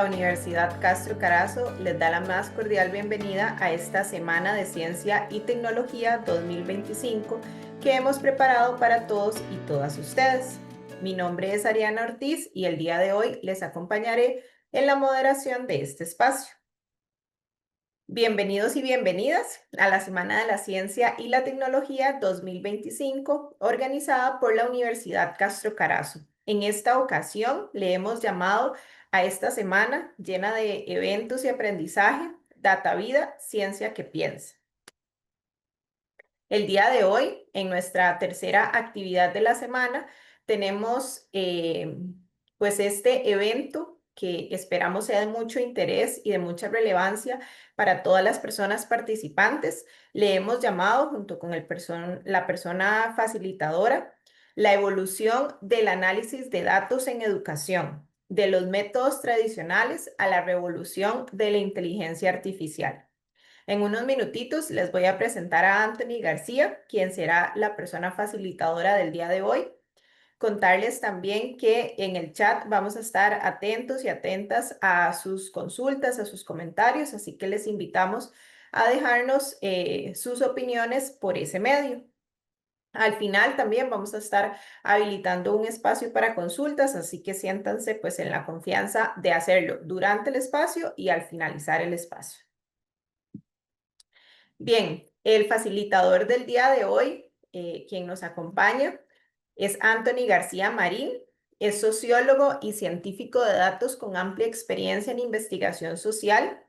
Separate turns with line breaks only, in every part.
Universidad Castro Carazo les da la más cordial bienvenida a esta Semana de Ciencia y Tecnología 2025 que hemos preparado para todos y todas ustedes. Mi nombre es Ariana Ortiz y el día de hoy les acompañaré en la moderación de este espacio. Bienvenidos y bienvenidas a la Semana de la Ciencia y la Tecnología 2025, organizada por la Universidad Castro Carazo. En esta ocasión le hemos llamado a esta semana llena de eventos y aprendizaje, Data Vida, Ciencia que Piensa. El día de hoy, en nuestra tercera actividad de la semana, tenemos pues este evento que esperamos sea de mucho interés y de mucha relevancia para todas las personas participantes. Le hemos llamado, junto con la persona facilitadora, la evolución del análisis de datos en educación, de los métodos tradicionales a la revolución de la inteligencia artificial. En unos minutitos les voy a presentar a Anthony García, quien será la persona facilitadora del día de hoy. Contarles también que en el chat vamos a estar atentos y atentas a sus consultas, a sus comentarios, así que les invitamos a dejarnos sus opiniones por ese medio. Al final también vamos a estar habilitando un espacio para consultas, así que siéntanse pues en la confianza de hacerlo durante el espacio y al finalizar el espacio. Bien, el facilitador del día de hoy, quien nos acompaña, es Anthony García Marín. Es sociólogo y científico de datos con amplia experiencia en investigación social.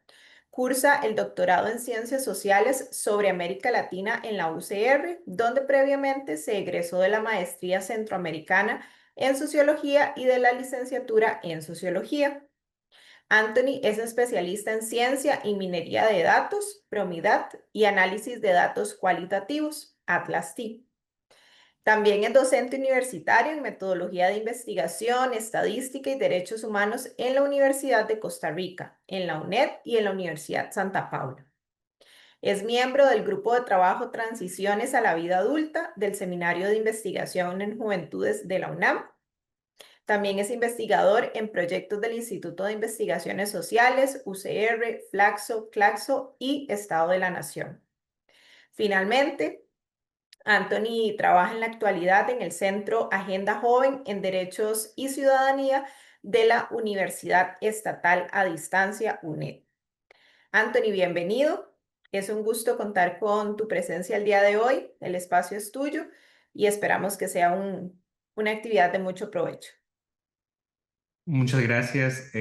Cursa el doctorado en Ciencias Sociales sobre América Latina en la UCR, donde previamente se egresó de la maestría centroamericana en Sociología y de la licenciatura en Sociología. Anthony es especialista en ciencia y minería de datos, Promidat, y análisis de datos cualitativos, Atlas-T. También es docente universitario en metodología de investigación, estadística y derechos humanos en la Universidad de Costa Rica, en la UNED y en la Universidad Santa Paula. Es miembro del Grupo de Trabajo Transiciones a la Vida Adulta del Seminario de Investigación en Juventudes de la UNAM. También es investigador en proyectos del Instituto de Investigaciones Sociales, UCR, Flaxo, Claxo y Estado de la Nación. Finalmente, Anthony trabaja en la actualidad en el Centro Agenda Joven en Derechos y Ciudadanía de la Universidad Estatal a Distancia, UNED. Anthony, bienvenido. Es un gusto contar con tu presencia el día de hoy. El espacio es tuyo y esperamos que sea una actividad de mucho provecho.
Muchas gracias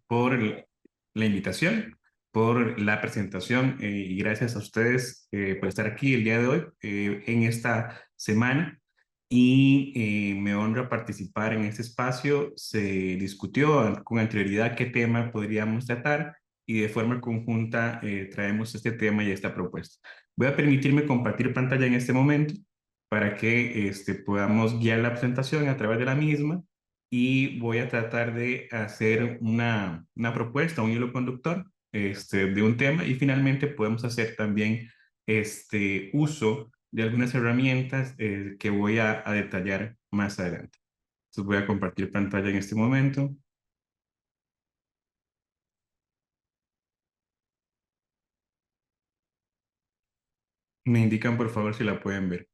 por la invitación, por la presentación y gracias a ustedes por estar aquí el día de hoy en esta semana. Me honra participar en este espacio. Se discutió con anterioridad qué tema podríamos tratar y de forma conjunta traemos este tema y esta propuesta. Voy a permitirme compartir pantalla en este momento para que podamos guiar la presentación a través de la misma y voy a tratar de hacer una propuesta, un hilo conductor de un tema y finalmente podemos hacer también uso de algunas herramientas que voy a detallar más adelante. Entonces voy a compartir pantalla en este momento. Me indican por favor si la pueden ver.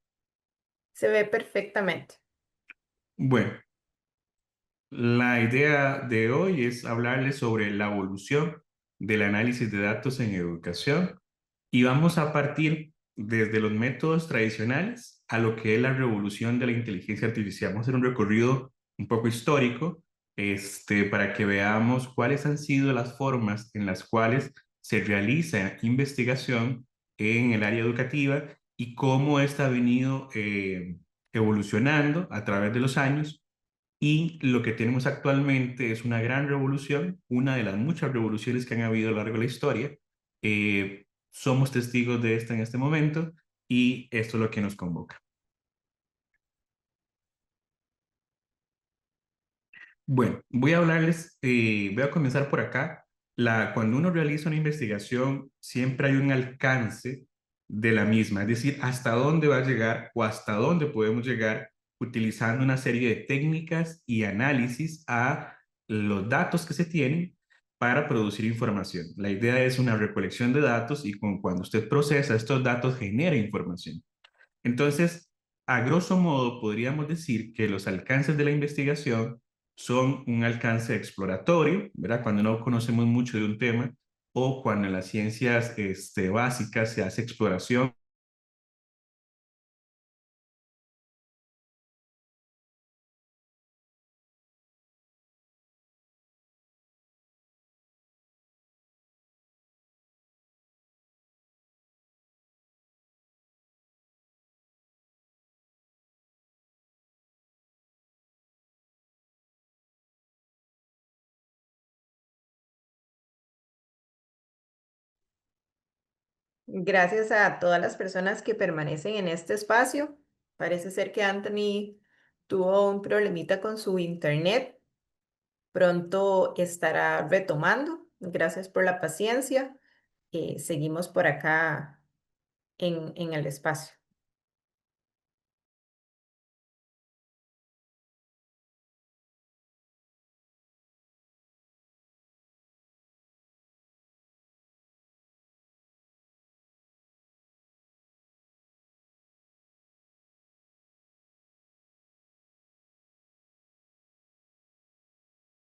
Se ve perfectamente.
Bueno, la idea de hoy es hablarles sobre la evolución del análisis de datos en educación y vamos a partir desde los métodos tradicionales a lo que es la revolución de la inteligencia artificial. Vamos a hacer un recorrido un poco histórico para que veamos cuáles han sido las formas en las cuales se realiza investigación en el área educativa y cómo esta ha venido evolucionando a través de los años y lo que tenemos actualmente es una gran revolución, una de las muchas revoluciones que han habido a lo largo de la historia. Somos testigos de esta en este momento y esto es lo que nos convoca. Bueno, voy a hablarles, voy a comenzar por acá. Cuando uno realiza una investigación, siempre hay un alcance de la misma, es decir, hasta dónde va a llegar o hasta dónde podemos llegar utilizando una serie de técnicas y análisis a los datos que se tienen para producir información. La idea es una recolección de datos y cuando usted procesa estos datos genera información. Entonces, a grosso modo, podríamos decir que los alcances de la investigación son un alcance exploratorio, ¿verdad? Cuando no conocemos mucho de un tema o cuando en las ciencias básicas se hace exploración.
Gracias a todas las personas que permanecen en este espacio. Parece ser que Anthony tuvo un problemita con su internet. Pronto estará retomando. Gracias por la paciencia. Seguimos por acá en el espacio.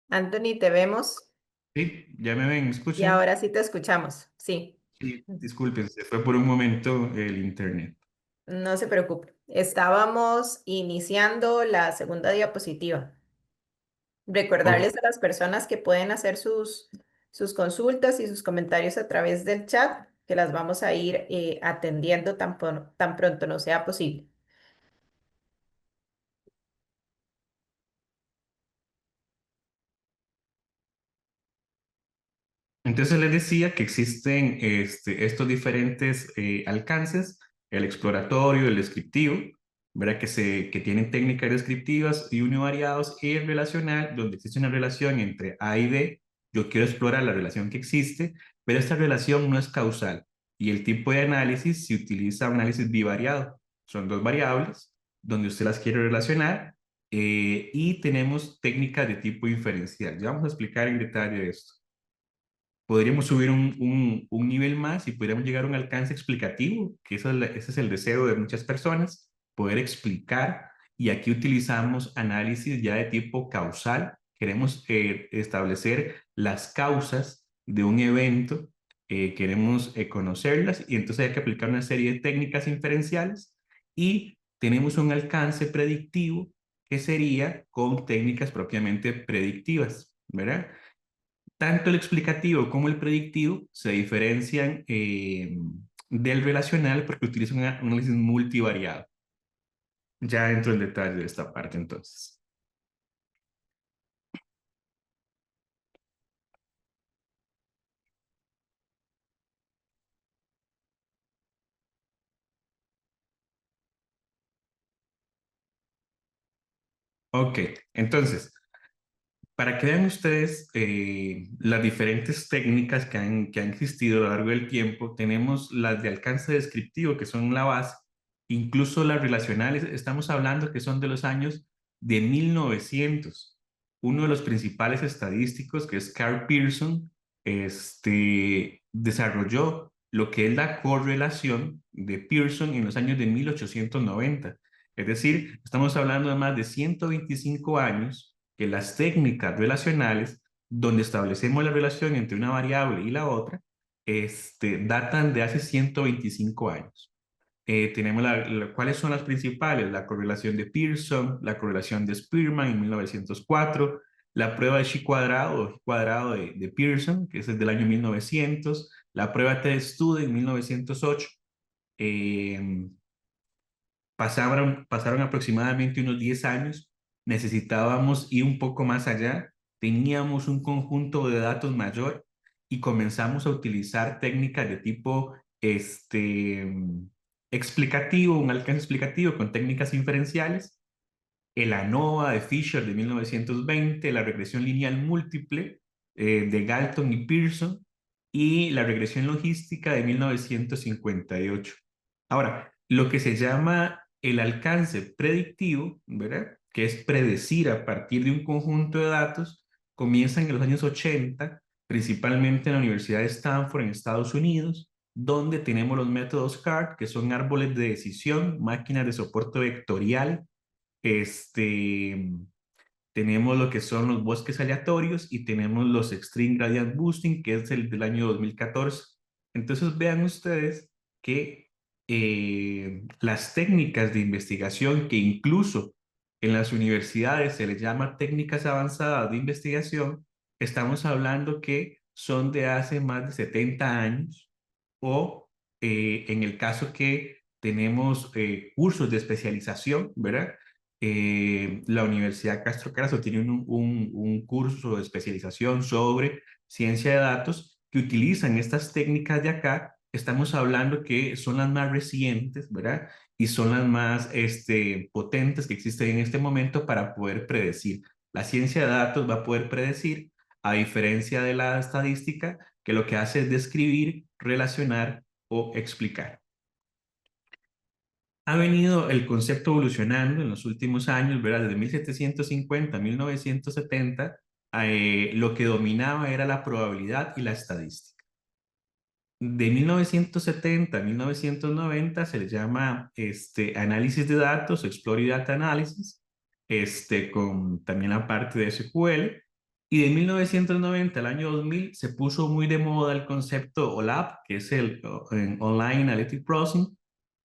Anthony, te vemos
Sí, ya me ven, ¿me
y
escuchan?
ahora sí te escuchamos. Sí,
Sí, disculpen, se fue por un momento el internet.
no se preocupe. Estábamos iniciando la segunda diapositiva.
Ok,
Recordarles a las personas que pueden hacer sus consultas y sus comentarios a través del chat, que las vamos a ir atendiendo tan pronto no sea posible.
entonces les decía que existen estos diferentes alcances, el exploratorio, el descriptivo, ¿verdad? Que tienen técnicas descriptivas y univariados, y el relacional, donde existe una relación entre A y B. Yo quiero explorar la relación que existe, pero esta relación no es causal. Y el tipo de análisis se utiliza un análisis bivariado. Son dos variables donde usted las quiere relacionar, y tenemos técnicas de tipo inferencial. Ya vamos a explicar en detalle esto. Podríamos subir un nivel más y podríamos llegar a un alcance explicativo, que ese es el deseo de muchas personas, poder explicar. Y aquí utilizamos análisis ya de tipo causal. Queremos establecer las causas de un evento, queremos conocerlas, y entonces hay que aplicar una serie de técnicas inferenciales, y tenemos un alcance predictivo que sería con técnicas propiamente predictivas, ¿verdad? Tanto el explicativo como el predictivo se diferencian del relacional porque utilizan un análisis multivariado. Ya entro en detalle de esta parte entonces. Ok, entonces, para que vean ustedes las diferentes técnicas que han existido a lo largo del tiempo, tenemos las de alcance descriptivo, que son la base, incluso las relacionales, estamos hablando que son de los años de 1900. Uno de los principales estadísticos, que es Carl Pearson, desarrolló lo que es la correlación de Pearson en los años de 1890. Es decir, estamos hablando de más de 125 años que las técnicas relacionales, donde establecemos la relación entre una variable y la otra, datan de hace 125 años. Tenemos ¿cuáles son las principales? La correlación de Pearson, la correlación de Spearman en 1904, la prueba de chi cuadrado o G cuadrado de Pearson, que es del año 1900, la prueba T-Stude en 1908. Eh, pasaron aproximadamente unos 10 años, necesitábamos ir un poco más allá, teníamos un conjunto de datos mayor y comenzamos a utilizar técnicas de tipo explicativo, un alcance explicativo con técnicas inferenciales, el ANOVA de Fisher de 1920, la regresión lineal múltiple de Galton y Pearson, y la regresión logística de 1958. Ahora, lo que se llama el alcance predictivo, ¿verdad? Que es predecir a partir de un conjunto de datos, comienzan en los años 80, principalmente en la Universidad de Stanford en Estados Unidos, donde tenemos los métodos CART, que son árboles de decisión, máquinas de soporte vectorial, este, tenemos lo que son los bosques aleatorios y tenemos los Extreme Gradient Boosting, que es el del año 2014. Entonces vean ustedes que las técnicas de investigación que incluso en las universidades se les llama técnicas avanzadas de investigación, estamos hablando que son de hace más de 70 años o en el caso que tenemos cursos de especialización, ¿verdad? La Universidad Castro Carazo tiene un curso de especialización sobre ciencia de datos que utilizan estas técnicas de acá. Estamos hablando que son las más recientes, ¿verdad? Y son las más potentes que existen en este momento para poder predecir. La ciencia de datos va a poder predecir, a diferencia de la estadística, que lo que hace es describir, relacionar o explicar. Ha venido el concepto evolucionando en los últimos años, ¿verdad? Desde 1750 a 1970, lo que dominaba era la probabilidad y la estadística. De 1970 a 1990 se le llama análisis de datos, Exploratory Data Analysis, con también la parte de SQL. Y de 1990 al año 2000 se puso muy de moda el concepto OLAP, que es el Online Analytic Processing.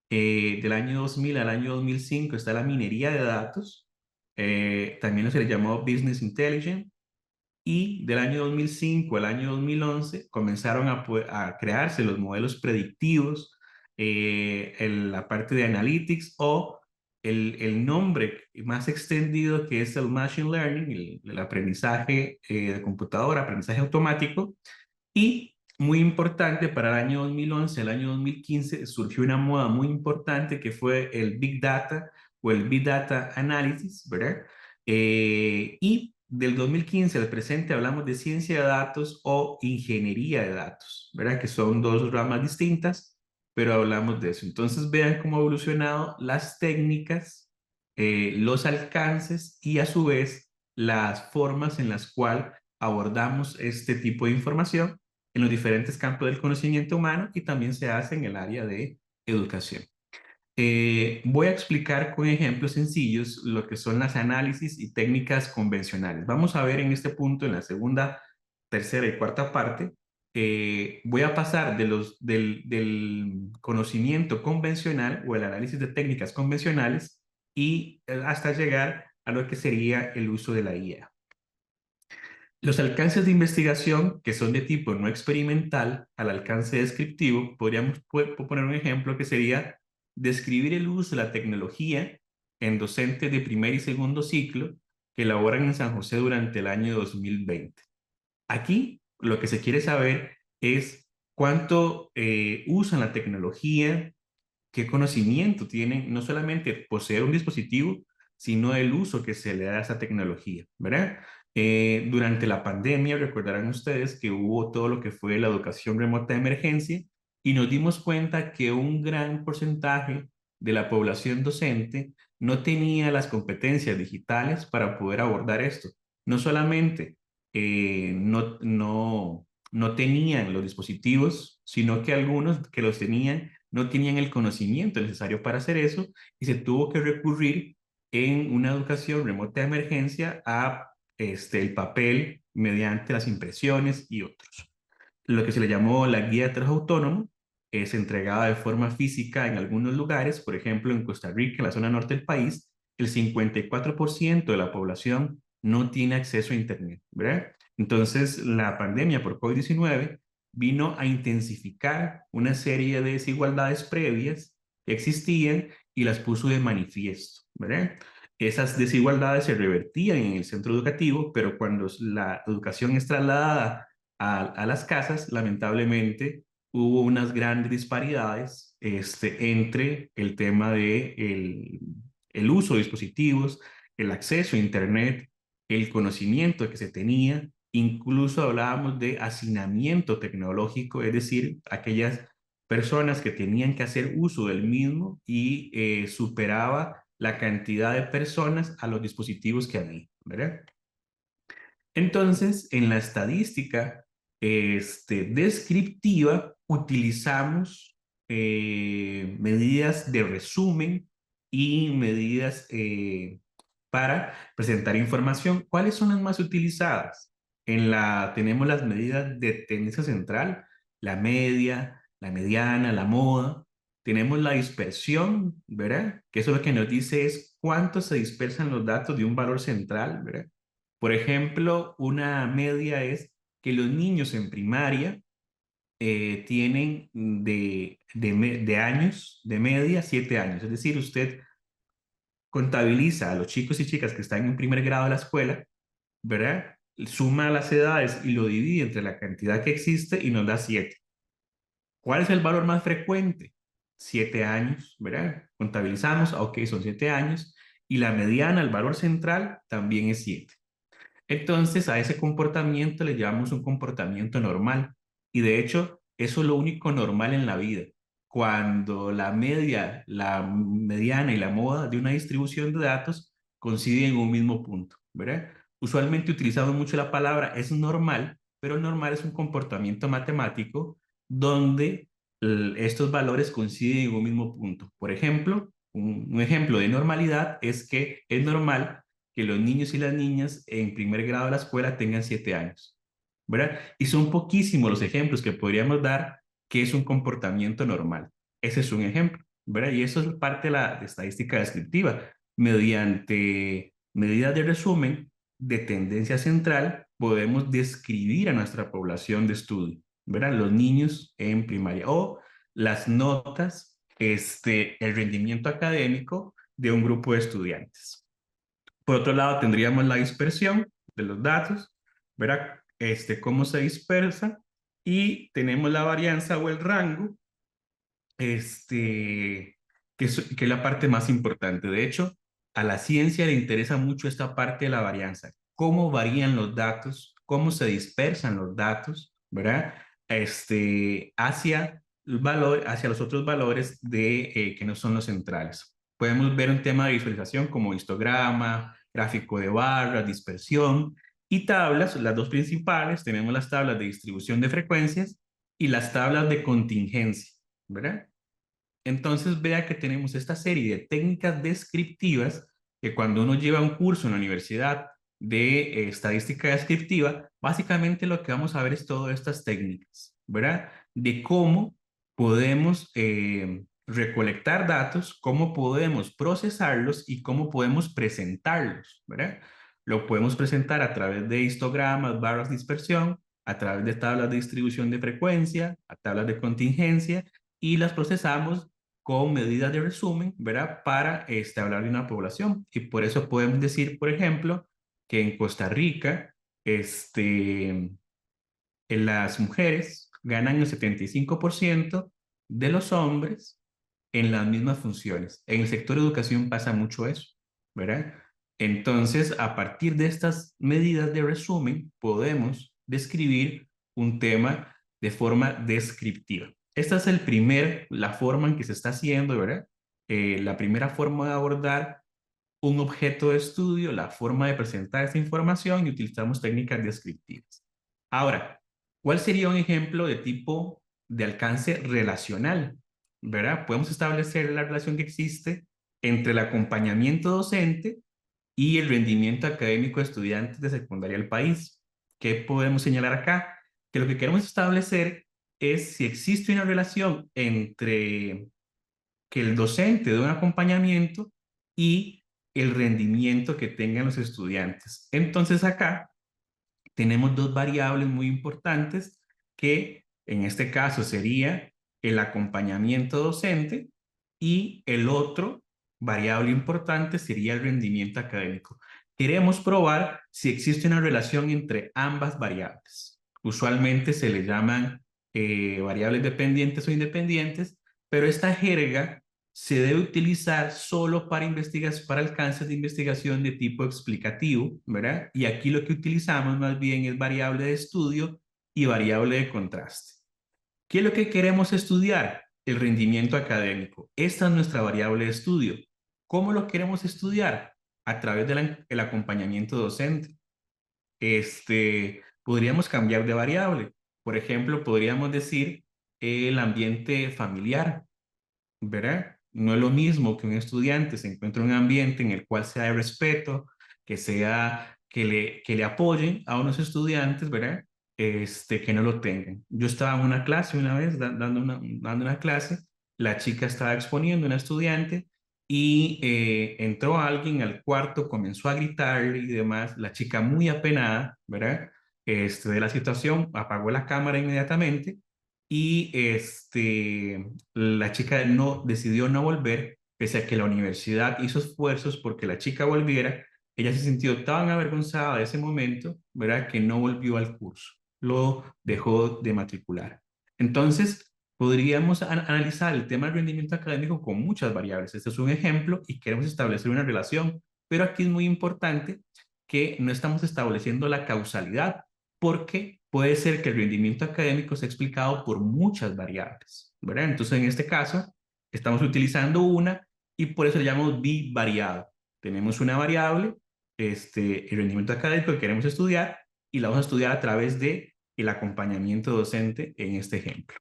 Del año 2000 al año 2005 está la minería de datos, también se le llamó Business Intelligence, y del año 2005 al año 2011 comenzaron a crearse los modelos predictivos, la parte de Analytics o el nombre más extendido que es el Machine Learning, el aprendizaje de computadora, aprendizaje automático. Y muy importante, para el año 2011, el año 2015, surgió una moda muy importante que fue el Big Data o el Big Data Analysis, ¿verdad? Y del 2015 al presente hablamos de ciencia de datos o ingeniería de datos, ¿verdad? Que son dos ramas distintas, pero hablamos de eso. Entonces vean cómo ha evolucionado las técnicas, los alcances y a su vez las formas en las cuales abordamos este tipo de información en los diferentes campos del conocimiento humano y también se hace en el área de educación. Voy a explicar con ejemplos sencillos lo que son las análisis y técnicas convencionales. Vamos a ver en este punto, en la segunda, tercera y cuarta parte, voy a pasar del conocimiento convencional o el análisis de técnicas convencionales y hasta llegar a lo que sería el uso de la IA. Los alcances de investigación, que son de tipo no experimental al alcance descriptivo, podríamos poner un ejemplo que sería describir el uso de la tecnología en docentes de primer y segundo ciclo que laboran en San José durante el año 2020. Aquí lo que se quiere saber es cuánto usan la tecnología, qué conocimiento tienen, no solamente poseer un dispositivo, sino el uso que se le da a esa tecnología, ¿verdad? Durante la pandemia, recordarán ustedes que hubo todo lo que fue la educación remota de emergencia y nos dimos cuenta que un gran porcentaje de la población docente no tenía las competencias digitales para poder abordar esto. No solamente no tenían los dispositivos, sino que algunos que los tenían no tenían el conocimiento necesario para hacer eso y se tuvo que recurrir en una educación remota de emergencia a el papel mediante las impresiones y otros. Lo que se le llamó la guía de trabajo autónomo es entregada de forma física en algunos lugares, por ejemplo en Costa Rica, en la zona norte del país, el 54% de la población no tiene acceso a Internet, ¿verdad? Entonces, la pandemia por COVID-19 vino a intensificar una serie de desigualdades previas que existían y las puso de manifiesto, ¿verdad? Esas desigualdades se revertían en el centro educativo, pero cuando la educación es trasladada a las casas, lamentablemente hubo unas grandes disparidades entre el tema de el uso de dispositivos, el acceso a Internet, el conocimiento que se tenía, incluso hablábamos de hacinamiento tecnológico, es decir, aquellas personas que tenían que hacer uso del mismo y superaba la cantidad de personas a los dispositivos que había, ¿verdad? Entonces, en la estadística descriptiva utilizamos medidas de resumen y medidas para presentar información. ¿Cuáles son las más utilizadas? Tenemos las medidas de tendencia central, la media, la mediana, la moda. Tenemos la dispersión, ¿verdad? Que eso lo que nos dice es cuánto se dispersan los datos de un valor central, ¿verdad? Por ejemplo, una media es que los niños en primaria tienen de años, de media, 7 años. Es decir, usted contabiliza a los chicos y chicas que están en primer grado de la escuela, ¿verdad? Suma las edades y lo divide entre la cantidad que existe y nos da 7. ¿Cuál es el valor más frecuente? 7 años, ¿verdad? Contabilizamos, ok, son 7 años. Y la mediana, el valor central, también es 7. Entonces, a ese comportamiento le llamamos un comportamiento normal. Y de hecho, eso es lo único normal en la vida. Cuando la media, la mediana y la moda de una distribución de datos coinciden en un mismo punto, ¿verdad? Usualmente utilizamos mucho la palabra es normal, pero normal es un comportamiento matemático donde estos valores coinciden en un mismo punto. Por ejemplo, un ejemplo de normalidad es que es normal que los niños y las niñas en primer grado de la escuela tengan 7 años, ¿verdad? Y son poquísimos los ejemplos que podríamos dar que es un comportamiento normal. Ese es un ejemplo, ¿verdad? Y eso es parte de la estadística descriptiva. Mediante medidas de resumen de tendencia central, podemos describir a nuestra población de estudio, ¿verdad? Los niños en primaria o las notas, el rendimiento académico de un grupo de estudiantes. Por otro lado, tendríamos la dispersión de los datos, ¿verdad? Cómo se dispersa y tenemos la varianza o el rango, que es la parte más importante. De hecho, a la ciencia le interesa mucho esta parte de la varianza, cómo varían los datos, cómo se dispersan los datos, ¿verdad? Hacia el valor, hacia los otros valores que no son los centrales. Podemos ver un tema de visualización como histograma, gráfico de barras, dispersión y tablas, las dos principales. Tenemos las tablas de distribución de frecuencias y las tablas de contingencia, ¿verdad? Entonces vea que tenemos esta serie de técnicas descriptivas que cuando uno lleva un curso en la universidad de estadística descriptiva, básicamente lo que vamos a ver es todas estas técnicas, ¿verdad? De cómo podemos recolectar datos, cómo podemos procesarlos y cómo podemos presentarlos, ¿verdad? Lo podemos presentar a través de histogramas, barras de dispersión, a través de tablas de distribución de frecuencia, a tablas de contingencia y las procesamos con medidas de resumen, ¿verdad? Para hablar de una población. Y por eso podemos decir, por ejemplo, que en Costa Rica, las mujeres ganan el 75% de los hombres en las mismas funciones. En el sector de educación pasa mucho eso, ¿verdad? Entonces, a partir de estas medidas de resumen, podemos describir un tema de forma descriptiva. Esta es la forma en que se está haciendo, ¿verdad? La primera forma de abordar un objeto de estudio, la forma de presentar esta información y utilizamos técnicas descriptivas. Ahora, ¿cuál sería un ejemplo de tipo de alcance relacional? ¿Verdad? Podemos establecer la relación que existe entre el acompañamiento docente y el rendimiento académico de estudiantes de secundaria del país. ¿Qué podemos señalar acá? Que lo que queremos establecer es si existe una relación entre que el docente dé un acompañamiento y el rendimiento que tengan los estudiantes. Entonces acá tenemos dos variables muy importantes que en este caso sería el acompañamiento docente y el otro variable importante sería el rendimiento académico. Queremos probar si existe una relación entre ambas variables. Usualmente se le llaman variables dependientes o independientes, pero esta jerga se debe utilizar solo para alcances de investigación de tipo explicativo, ¿verdad? Y aquí lo que utilizamos más bien es variable de estudio y variable de contraste. ¿Qué es lo que queremos estudiar? El rendimiento académico. Esta es nuestra variable de estudio. ¿Cómo lo queremos estudiar? A través del acompañamiento docente. podríamos cambiar de variable. Por ejemplo, podríamos decir el ambiente familiar, ¿verdad? No es lo mismo que un estudiante se encuentre en un ambiente en el cual sea de respeto, que le apoyen a unos estudiantes, ¿verdad? Que no lo tengan. Yo estaba en una clase una vez, dando una clase, la chica estaba exponiendo a una estudiante y entró alguien al cuarto, comenzó a gritarle y demás, la chica muy apenada, ¿verdad? De la situación, apagó la cámara inmediatamente y la chica decidió no volver, pese a que la universidad hizo esfuerzos porque la chica volviera. Ella se sintió tan avergonzada de ese momento, ¿verdad? Que no volvió al curso, lo dejó de matricular. Entonces, podríamos analizar el tema del rendimiento académico con muchas variables. Este es un ejemplo y queremos establecer una relación, pero aquí es muy importante que no estamos estableciendo la causalidad, porque puede ser que el rendimiento académico sea explicado por muchas variables, ¿verdad? Entonces, en este caso, estamos utilizando una y por eso le llamamos bivariado. Tenemos una variable, el rendimiento académico que queremos estudiar y la vamos a estudiar a través de el acompañamiento docente en este ejemplo.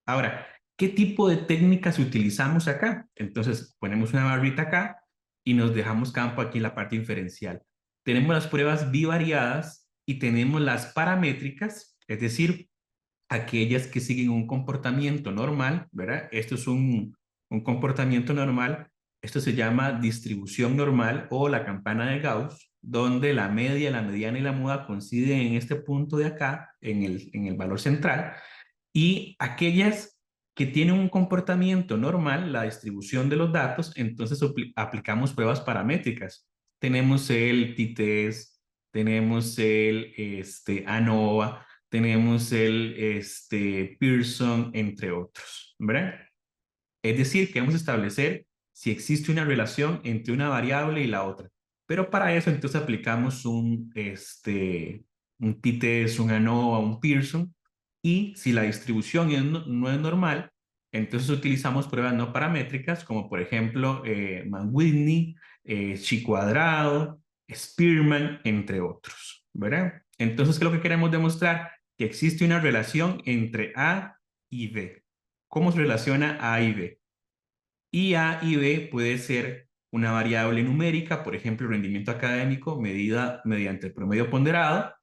Ahora, ¿qué tipo de técnicas utilizamos acá? Entonces, ponemos una barrita acá y nos dejamos campo aquí en la parte inferencial. Tenemos las pruebas bivariadas y tenemos las paramétricas, es decir, aquellas que siguen un comportamiento normal, ¿verdad? Esto es un comportamiento normal. Esto se llama distribución normal o la campana de Gauss, donde la media, la mediana y la muda coinciden en este punto de acá, en el valor central, y aquellas que tienen un comportamiento normal, la distribución de los datos, entonces aplicamos pruebas paramétricas. Tenemos el t-test, tenemos el ANOVA, tenemos el Pearson, entre otros, ¿verdad? Es decir, queremos establecer si existe una relación entre una variable y la otra. Pero para eso entonces aplicamos un t-test, un ANOVA, un Pearson, y si la distribución no es normal, entonces utilizamos pruebas no paramétricas como por ejemplo Mann-Whitney, Chi cuadrado, Spearman, entre otros, ¿verdad? Entonces, ¿qué es lo que queremos demostrar? Que existe una relación entre A y B. ¿Cómo se relaciona A y B? Y A y B puede ser una variable numérica, por ejemplo, el rendimiento académico medida mediante el promedio ponderado,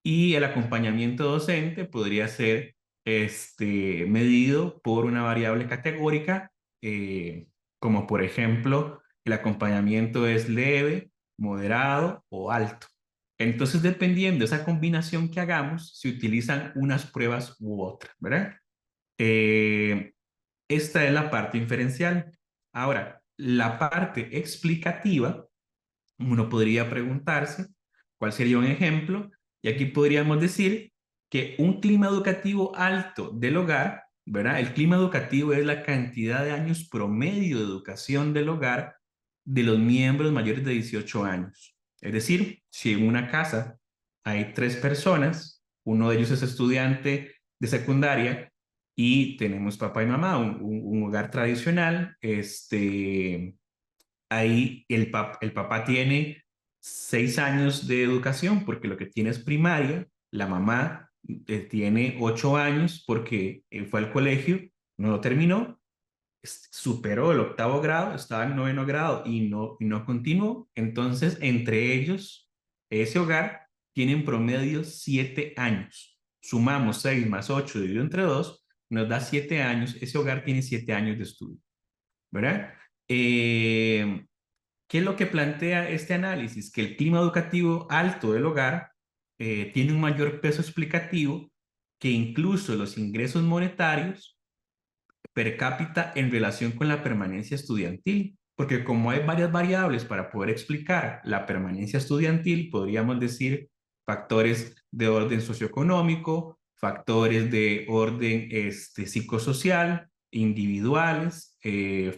y el acompañamiento docente podría ser medido por una variable categórica, como por ejemplo, el acompañamiento es leve, moderado o alto. Entonces, dependiendo de esa combinación que hagamos, se utilizan unas pruebas u otras, ¿verdad? Eh, Esta es la parte inferencial. Ahora, la parte explicativa, uno podría preguntarse cuál sería un ejemplo, y aquí podríamos decir que un clima educativo alto del hogar, ¿verdad? El clima educativo es la cantidad de años promedio de educación del hogar de los miembros mayores de 18 años. Es decir, si en una casa hay 3 personas, uno de ellos es estudiante de secundaria y tenemos papá y mamá, un hogar tradicional, ahí el papá tiene 6 años de educación porque lo que tiene es primaria, la mamá tiene 8 años porque fue al colegio, no lo terminó, superó el octavo grado, estaba en noveno grado y no continuó. Entonces, entre ellos, ese hogar tiene en promedio 7 años. Sumamos 6 más 8 dividido entre 2, nos da 7 años. Ese hogar tiene 7 años de estudio, ¿verdad? Eh, ¿Qué es lo que plantea este análisis? Que el clima educativo alto del hogar tiene un mayor peso explicativo que incluso los ingresos monetarios per cápita en relación con la permanencia estudiantil, porque como hay varias variables para poder explicar la permanencia estudiantil, podríamos decir factores de orden socioeconómico, factores de orden psicosocial, individuales,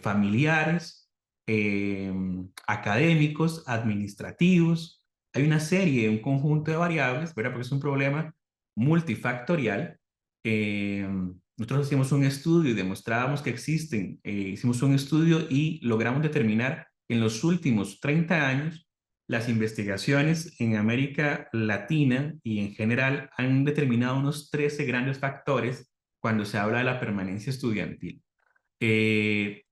familiares, académicos, administrativos. Hay una serie, un conjunto de variables, ¿verdad? Porque es un problema multifactorial. Nosotros hicimos un estudio y demostrábamos que existen, hicimos un estudio y logramos determinar en los últimos 30 años las investigaciones en América Latina y en general han determinado unos 13 grandes factores cuando se habla de la permanencia estudiantil.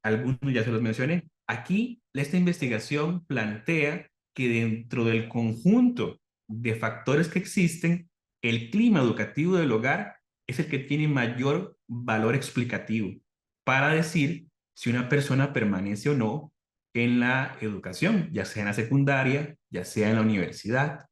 Algunos ya se los mencioné. Aquí, esta investigación plantea que dentro del conjunto de factores que existen, el clima educativo del hogar es el que tiene mayor valor explicativo para decir si una persona permanece o no en la educación, ya sea en la secundaria, ya sea en la universidad,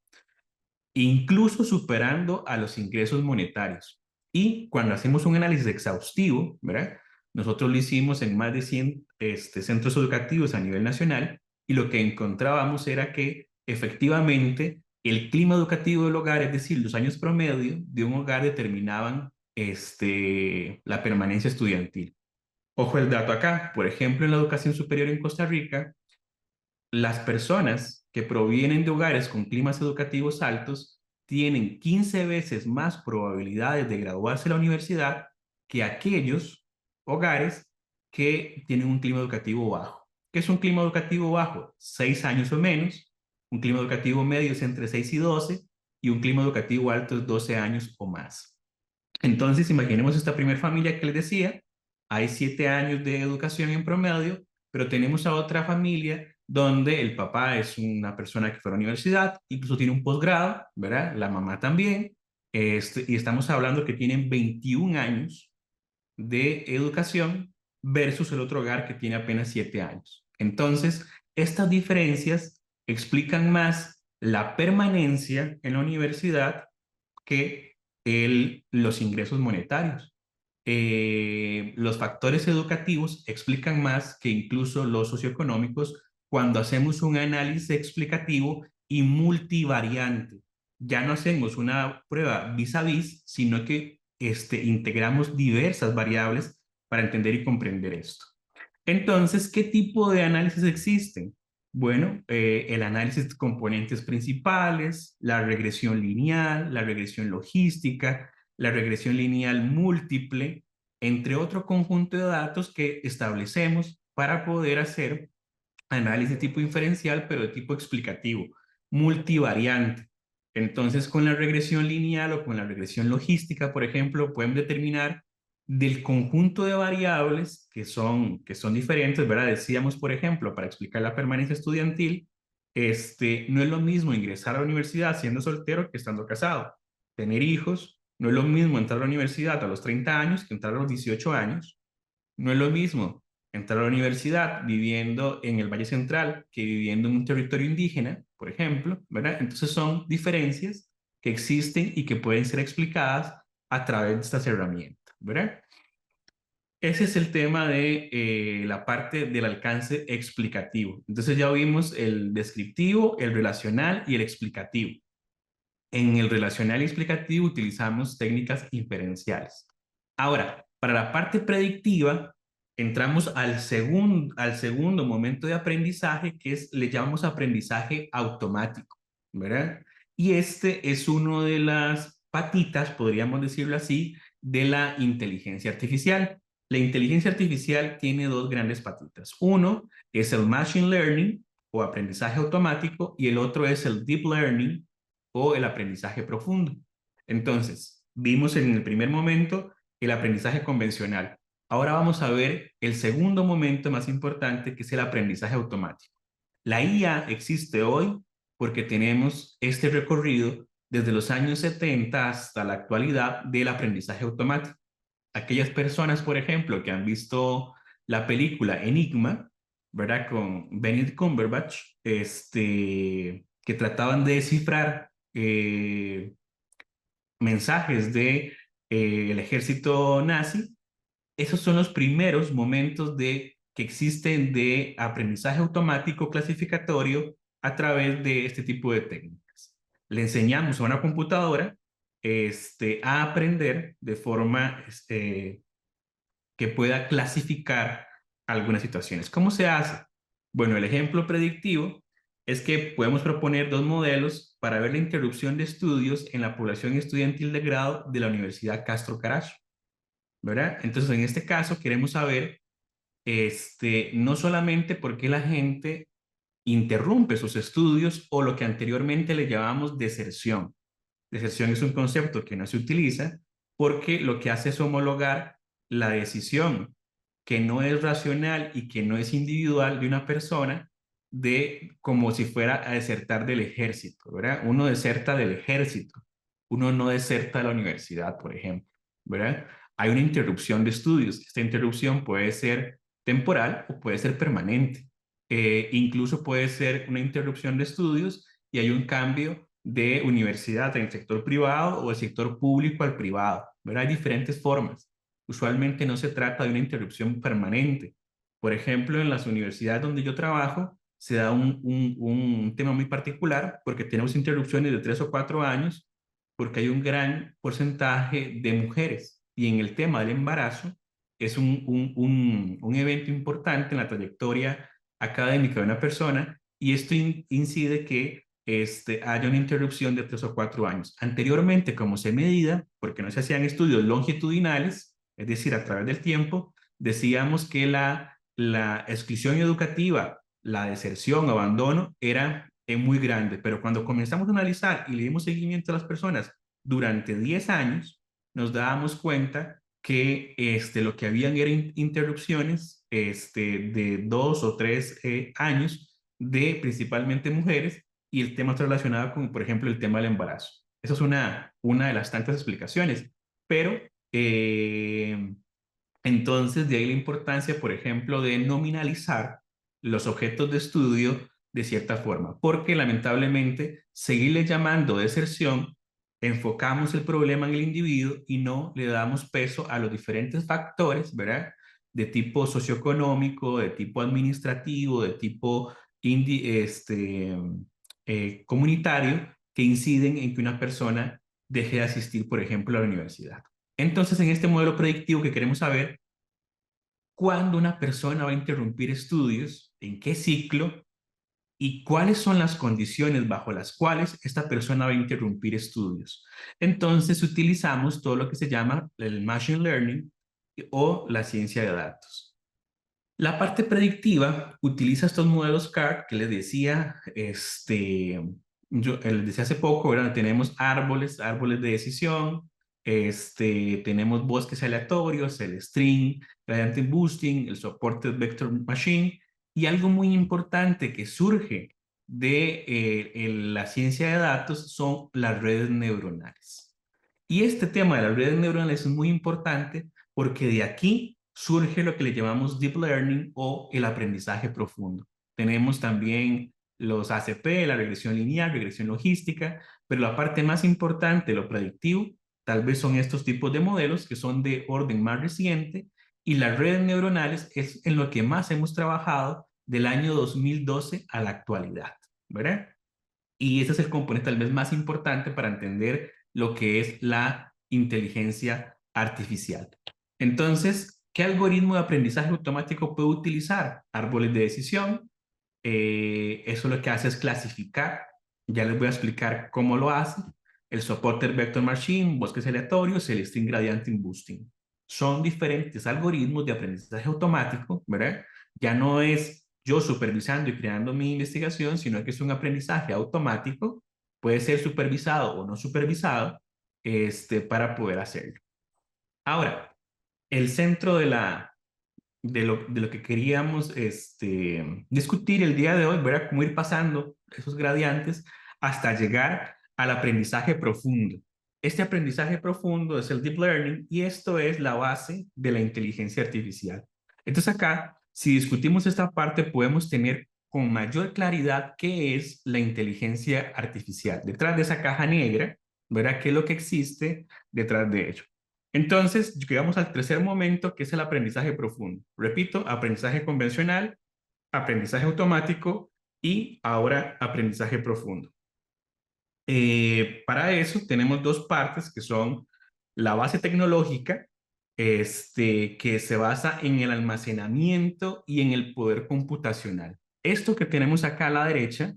incluso superando a los ingresos monetarios. Y cuando hacemos un análisis exhaustivo, ¿verdad? Nosotros lo hicimos en más de 100 centros educativos a nivel nacional y lo que encontrábamos era que efectivamente el clima educativo del hogar, es decir, los años promedio de un hogar determinaban la permanencia estudiantil. Ojo el dato acá, por ejemplo, en la educación superior en Costa Rica, las personas que provienen de hogares con climas educativos altos tienen 15 veces más probabilidades de graduarse de la universidad que aquellos hogares que tienen un clima educativo bajo. ¿Qué es un clima educativo bajo? 6 años o menos. Un clima educativo medio es entre 6 y 12 y un clima educativo alto es 12 años o más. Entonces, imaginemos esta primera familia que les decía, hay 7 años de educación en promedio, pero tenemos a otra familia donde el papá es una persona que fue a la universidad, incluso tiene un posgrado, ¿verdad? La mamá también, y estamos hablando que tienen 21 años de educación versus el otro hogar que tiene apenas 7 años. Entonces, estas diferencias explican más la permanencia en la universidad que los ingresos monetarios. Los factores educativos explican más que incluso los socioeconómicos cuando hacemos un análisis explicativo y multivariante. Ya no hacemos una prueba vis a vis, sino que integramos diversas variables para entender y comprender esto. Entonces, ¿qué tipo de análisis existen? Bueno, el análisis de componentes principales, la regresión lineal, la regresión logística, la regresión lineal múltiple, entre otro conjunto de datos que establecemos para poder hacer análisis de tipo inferencial, pero de tipo explicativo, multivariante. Entonces, con la regresión lineal o con la regresión logística, por ejemplo, pueden determinar del conjunto de variables que son diferentes, ¿verdad? Decíamos, por ejemplo, para explicar la permanencia estudiantil, no es lo mismo ingresar a la universidad siendo soltero que estando casado. Tener hijos, no es lo mismo entrar a la universidad a los 30 años que entrar a los 18 años. No es lo mismo entrar a la universidad viviendo en el Valle Central que viviendo en un territorio indígena, por ejemplo, ¿verdad? Entonces son diferencias que existen y que pueden ser explicadas a través de estas herramientas, ¿verdad? Ese es el tema de la parte del alcance explicativo. Entonces ya vimos el descriptivo, el relacional y el explicativo. En el relacional y explicativo utilizamos técnicas inferenciales. Ahora, para la parte predictiva, entramos al segundo momento de aprendizaje, que le llamamos aprendizaje automático, ¿verdad? Y este es uno de las patitas, podríamos decirlo así, de la inteligencia artificial. La inteligencia artificial tiene dos grandes patitas. Uno es el machine learning o aprendizaje automático y el otro es el deep learning o el aprendizaje profundo. Entonces, vimos en el primer momento el aprendizaje convencional. Ahora vamos a ver el segundo momento más importante, que es el aprendizaje automático. La IA existe hoy porque tenemos este recorrido desde los años 70 hasta la actualidad del aprendizaje automático. Aquellas personas, por ejemplo, que han visto la película Enigma, ¿verdad? Con Benedict Cumberbatch, que trataban de descifrar mensajes de el ejército nazi. Esos son los primeros momentos que existen de aprendizaje automático clasificatorio a través de este tipo de técnicas. Le enseñamos a una computadora a aprender de forma que pueda clasificar algunas situaciones. ¿Cómo se hace? Bueno, el ejemplo predictivo es que podemos proponer dos modelos para ver la interrupción de estudios en la población estudiantil de grado de la Universidad Castro Caracho, ¿verdad? Entonces, en este caso, queremos saber no solamente por qué la gente interrumpe sus estudios o lo que anteriormente le llamamos deserción. Deserción es un concepto que no se utiliza porque lo que hace es homologar la decisión que no es racional y que no es individual de una persona de como si fuera a desertar del ejército, ¿verdad? Uno deserta del ejército, uno no deserta de la universidad, por ejemplo, ¿verdad? Hay una interrupción de estudios. Esta interrupción puede ser temporal o puede ser permanente. Incluso puede ser una interrupción de estudios y hay un cambio de universidad en el sector privado o del sector público al privado, ¿verdad? Hay diferentes formas. Usualmente no se trata de una interrupción permanente. Por ejemplo, en las universidades donde yo trabajo, se da un tema muy particular porque tenemos interrupciones de 3 o 4 años porque hay un gran porcentaje de mujeres y en el tema del embarazo es un evento importante en la trayectoria académica de una persona y esto incide que haya una interrupción de 3 o 4 años. Anteriormente, como se medía, porque no se hacían estudios longitudinales, es decir, a través del tiempo, decíamos que la exclusión educativa, la deserción, abandono, era muy grande, pero cuando comenzamos a analizar y le dimos seguimiento a las personas durante 10 años, nos dábamos cuenta que lo que habían eran interrupciones de 2 o 3 años de principalmente mujeres y el tema está relacionado con, por ejemplo, el tema del embarazo. Esa es una de las tantas explicaciones, pero entonces de ahí la importancia, por ejemplo, de nominalizar los objetos de estudio de cierta forma, porque lamentablemente seguirle llamando deserción, enfocamos el problema en el individuo y no le damos peso a los diferentes factores, ¿verdad? De tipo socioeconómico, de tipo administrativo, de tipo comunitario, que inciden en que una persona deje de asistir, por ejemplo, a la universidad. Entonces, en este modelo predictivo que queremos saber, ¿cuándo una persona va a interrumpir estudios? ¿En qué ciclo? ¿Y cuáles son las condiciones bajo las cuales esta persona va a interrumpir estudios? Entonces, utilizamos todo lo que se llama el Machine Learning o la ciencia de datos. La parte predictiva utiliza estos modelos CAR que les decía, les decía hace poco, ¿verdad? Tenemos árboles de decisión, tenemos bosques aleatorios, el string, gradient boosting, el supported vector machine, y algo muy importante que surge de la ciencia de datos son las redes neuronales. Y este tema de las redes neuronales es muy importante porque de aquí surge lo que le llamamos deep learning o el aprendizaje profundo. Tenemos también los ACP, la regresión lineal, regresión logística, pero la parte más importante, lo predictivo, tal vez son estos tipos de modelos que son de orden más reciente y las redes neuronales es en lo que más hemos trabajado del año 2012 a la actualidad, ¿verdad? Y ese es el componente tal vez más importante para entender lo que es la inteligencia artificial. Entonces, ¿qué algoritmo de aprendizaje automático puedo utilizar? Árboles de decisión. Eso lo que hace es clasificar. Ya les voy a explicar cómo lo hace. El Supported Vector Machine, bosques aleatorios, el String Gradient Boosting. Son diferentes algoritmos de aprendizaje automático, ¿verdad? Ya no es yo supervisando y creando mi investigación, sino que es un aprendizaje automático, puede ser supervisado o no supervisado, para poder hacerlo. Ahora, el centro de lo que queríamos discutir el día de hoy, ¿verdad? Cómo ir pasando esos gradientes hasta llegar al aprendizaje profundo. Este aprendizaje profundo es el deep learning y esto es la base de la inteligencia artificial. Entonces acá, si discutimos esta parte, podemos tener con mayor claridad qué es la inteligencia artificial. Detrás de esa caja negra, ¿verdad? ¿Qué es lo que existe detrás de ello? Entonces, llegamos al tercer momento, que es el aprendizaje profundo. Repito, aprendizaje convencional, aprendizaje automático y ahora aprendizaje profundo. Para eso tenemos dos partes que son la base tecnológica, que se basa en el almacenamiento y en el poder computacional. Esto que tenemos acá a la derecha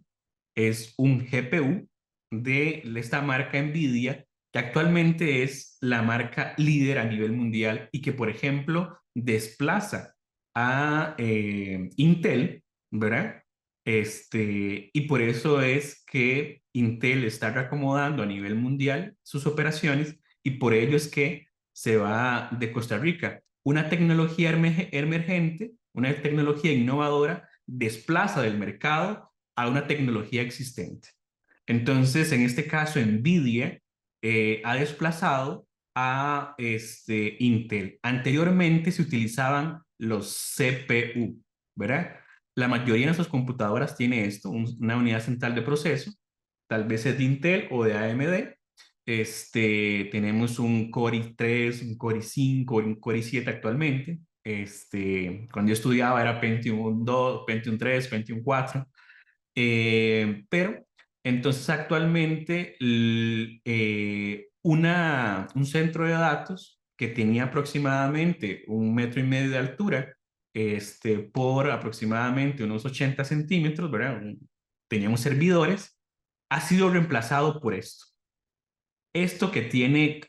es un GPU de esta marca NVIDIA, que actualmente es la marca líder a nivel mundial y que, por ejemplo, desplaza a Intel, ¿verdad? Y por eso es que Intel está reacomodando a nivel mundial sus operaciones y por ello es que se va de Costa Rica. Una tecnología emergente, una tecnología innovadora, desplaza del mercado a una tecnología existente. Entonces, en este caso, NVIDIA ha desplazado a Intel. Anteriormente se utilizaban los CPU, ¿verdad? La mayoría de nuestras computadoras tiene esto, una unidad central de proceso, tal vez es de Intel o de AMD. Tenemos un Core i3, un Core i5, un Core i7 actualmente. Cuando yo estudiaba era Pentium 2, Pentium 3, Pentium 4. Pero entonces actualmente un centro de datos que tenía aproximadamente 1,5 metros de altura, por aproximadamente unos 80 centímetros, ¿verdad? Teníamos servidores, ha sido reemplazado por esto. Esto que tiene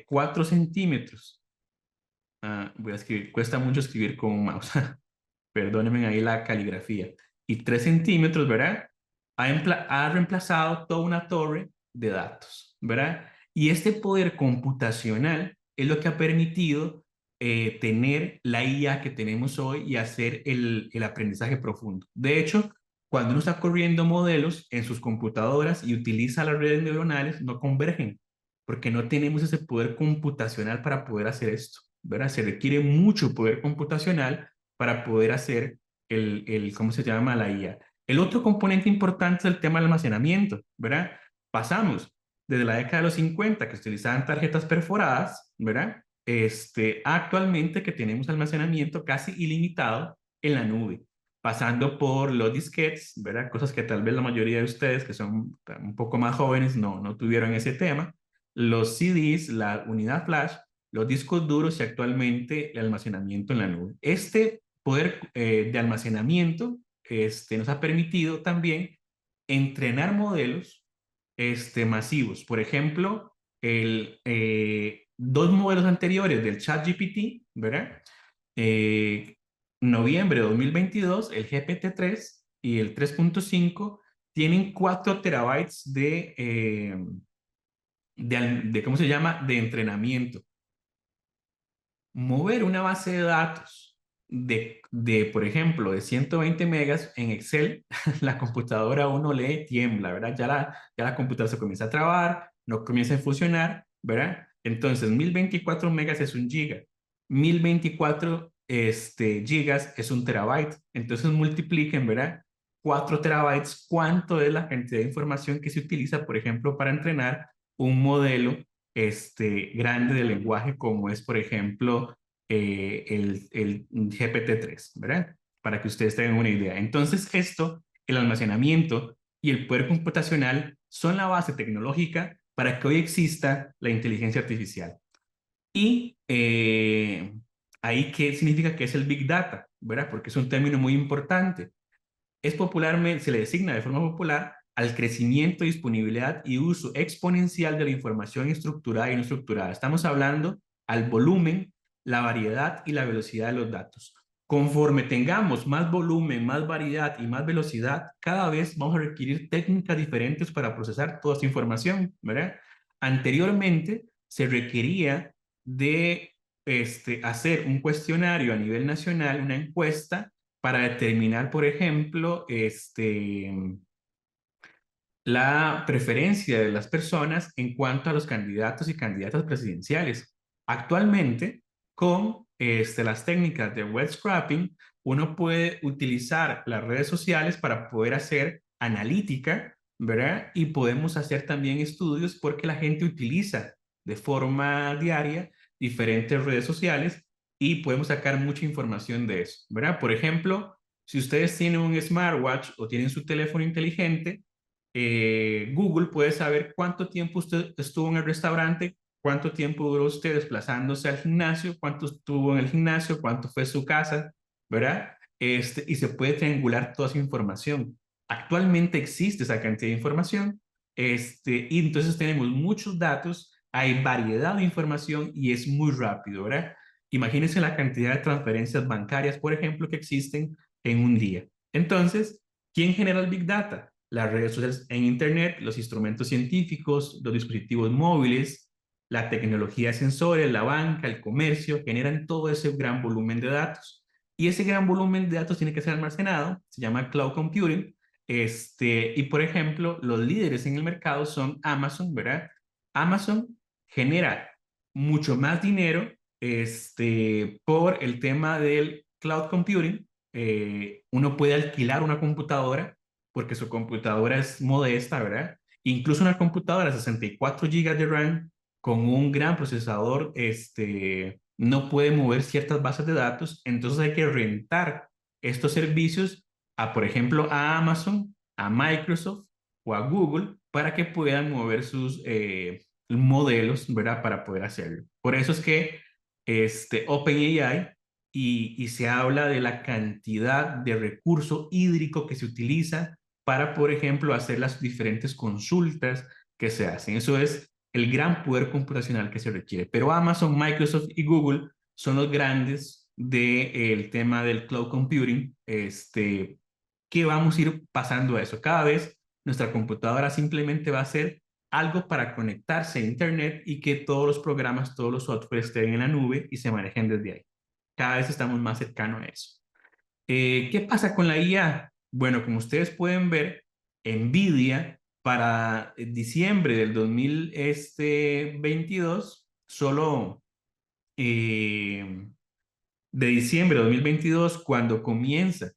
4 centímetros. Voy a escribir, cuesta mucho escribir con un mouse. Perdónenme ahí la caligrafía, y 3 centímetros, ¿verdad? Ha reemplazado toda una torre de datos, ¿verdad? Y este poder computacional es lo que ha permitido tener la IA que tenemos hoy y hacer el aprendizaje profundo. De hecho, cuando uno está corriendo modelos en sus computadoras y utiliza las redes neuronales, no convergen, porque no tenemos ese poder computacional para poder hacer esto, ¿verdad? Se requiere mucho poder computacional para poder hacer ¿cómo se llama? La IA. El otro componente importante es el tema del almacenamiento, ¿verdad? Pasamos desde la década de los 50 que se utilizaban tarjetas perforadas, ¿verdad? Actualmente que tenemos almacenamiento casi ilimitado en la nube, pasando por los disquetes, ¿verdad? Cosas que tal vez la mayoría de ustedes que son un poco más jóvenes no tuvieron ese tema. Los CDs, la unidad flash, los discos duros y actualmente el almacenamiento en la nube. Este poder de almacenamiento nos ha permitido también entrenar modelos masivos. Por ejemplo, dos modelos anteriores del ChatGPT, ¿verdad? Eh, Noviembre de 2022, el GPT-3 y el 3.5 tienen 4 terabytes ¿cómo se llama? De entrenamiento. Mover una base de datos por ejemplo, de 120 megas en Excel, la computadora uno lee, tiembla, ¿verdad? Ya la computadora se comienza a trabar, no comienza a funcionar, ¿verdad? Entonces, 1024 megas es 1 giga, 1024 gigas es 1 terabyte. Entonces, multipliquen, ¿verdad? 4 terabytes, ¿cuánto es la cantidad de información que se utiliza, por ejemplo, para entrenar un modelo grande de lenguaje como es, por ejemplo, el GPT-3, ¿verdad? Para que ustedes tengan una idea. Entonces, el almacenamiento y el poder computacional son la base tecnológica para que hoy exista la inteligencia artificial. Y ahí, ¿qué significa que es el Big Data? ¿Verdad? Porque es un término muy importante. Se le designa de forma popular al crecimiento, disponibilidad y uso exponencial de la información estructurada y no estructurada. Estamos hablando al volumen, la variedad y la velocidad de los datos. Conforme tengamos más volumen, más variedad y más velocidad, cada vez vamos a requerir técnicas diferentes para procesar toda esta información, ¿verdad? Anteriormente se requería de hacer un cuestionario a nivel nacional, una encuesta, para determinar, por ejemplo, la preferencia de las personas en cuanto a los candidatos y candidatas presidenciales. Actualmente, con las técnicas de web scraping, uno puede utilizar las redes sociales para poder hacer analítica, ¿verdad? Y podemos hacer también estudios porque la gente utiliza de forma diaria diferentes redes sociales y podemos sacar mucha información de eso, ¿verdad? Por ejemplo, si ustedes tienen un smartwatch o tienen su teléfono inteligente, Google puede saber cuánto tiempo usted estuvo en el restaurante, cuánto tiempo duró usted desplazándose al gimnasio, cuánto estuvo en el gimnasio, cuánto fue su casa, ¿verdad? Y se puede triangular toda esa información. Actualmente existe esa cantidad de información, y entonces tenemos muchos datos, hay variedad de información y es muy rápido, ¿verdad? Imagínense la cantidad de transferencias bancarias, por ejemplo, que existen en un día. Entonces, ¿Quién genera el Big Data? Las redes sociales en Internet, los instrumentos científicos, los dispositivos móviles, la tecnología de sensores, la banca, el comercio, generan todo ese gran volumen de datos. Y ese gran volumen de datos tiene que ser almacenado, se llama cloud computing. Y por ejemplo, los líderes en el mercado son Amazon, ¿verdad? Amazon genera mucho más dinero por el tema del cloud computing. Uno puede alquilar una computadora porque su computadora es modesta, ¿verdad? Incluso una computadora de 64 gigas de RAM con un gran procesador, no puede mover ciertas bases de datos, entonces hay que rentar estos servicios a, por ejemplo, a Amazon, a Microsoft o a Google para que puedan mover sus modelos, ¿verdad? Para poder hacerlo. Por eso es que OpenAI y se habla de la cantidad de recurso hídrico que se utiliza para, por ejemplo, hacer las diferentes consultas que se hacen. Eso es el gran poder computacional que se requiere. Pero Amazon, Microsoft y Google son los grandes del tema del cloud computing, que vamos a ir pasando a eso. Cada vez nuestra computadora simplemente va a ser algo para conectarse a Internet y que todos los programas, todos los softwares estén en la nube y se manejen desde ahí. Cada vez estamos más cercanos a eso. ¿Qué pasa con la IA? Bueno, como ustedes pueden ver, NVIDIA para diciembre del 2022, solo eh, de diciembre de 2022, cuando comienza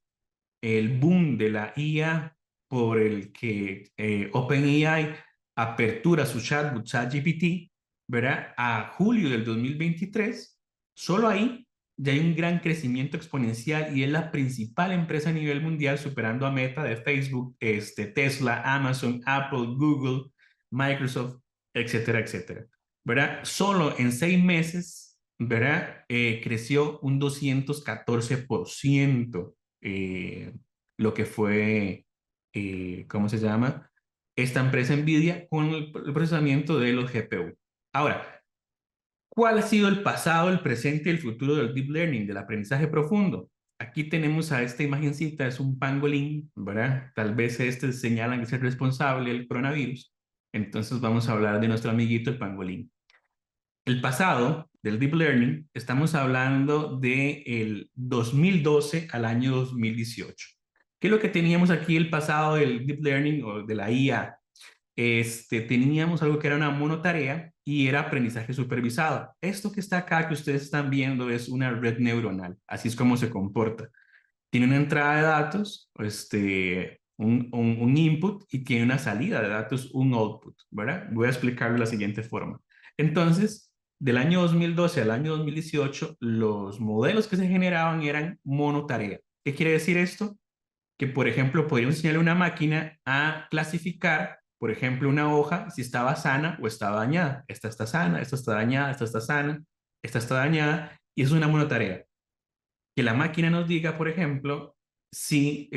el boom de la IA por el que OpenAI apertura su chatbot ChatGPT, ¿verdad? A julio del 2023, solo ahí ya hay un gran crecimiento exponencial y es la principal empresa a nivel mundial, superando a Meta de Facebook, Tesla, Amazon, Apple, Google, Microsoft, etcétera, etcétera. ¿Verdad? Solo en 6 meses, ¿verdad? Creció un 214%, lo que fue, ¿cómo se llama? Esta empresa NVIDIA con el procesamiento de los GPU. Ahora, ¿cuál ha sido el pasado, el presente y el futuro del deep learning, del aprendizaje profundo? Aquí tenemos a esta imagencita, es un pangolín, ¿verdad? Tal vez señalan que es el responsable del coronavirus. Entonces vamos a hablar de nuestro amiguito el pangolín. El pasado del deep learning, estamos hablando del 2012 al año 2018. ¿Qué es lo que teníamos aquí el pasado del deep learning o de la IA? Teníamos algo que era una monotarea y era aprendizaje supervisado. Esto que está acá que ustedes están viendo es una red neuronal, así es como se comporta. Tiene una entrada de datos, un input y tiene una salida de datos, un output, ¿verdad? Voy a explicarlo de la siguiente forma. Entonces, del año 2012 al año 2018, los modelos que se generaban eran monotarea. ¿Qué quiere decir esto? Que, por ejemplo, podríamos enseñarle a una máquina a clasificar, por ejemplo, una hoja si estaba sana o estaba dañada. Esta está sana, esta está dañada, esta está sana, esta está dañada, y eso es una monotarea. Que la máquina nos diga, por ejemplo, si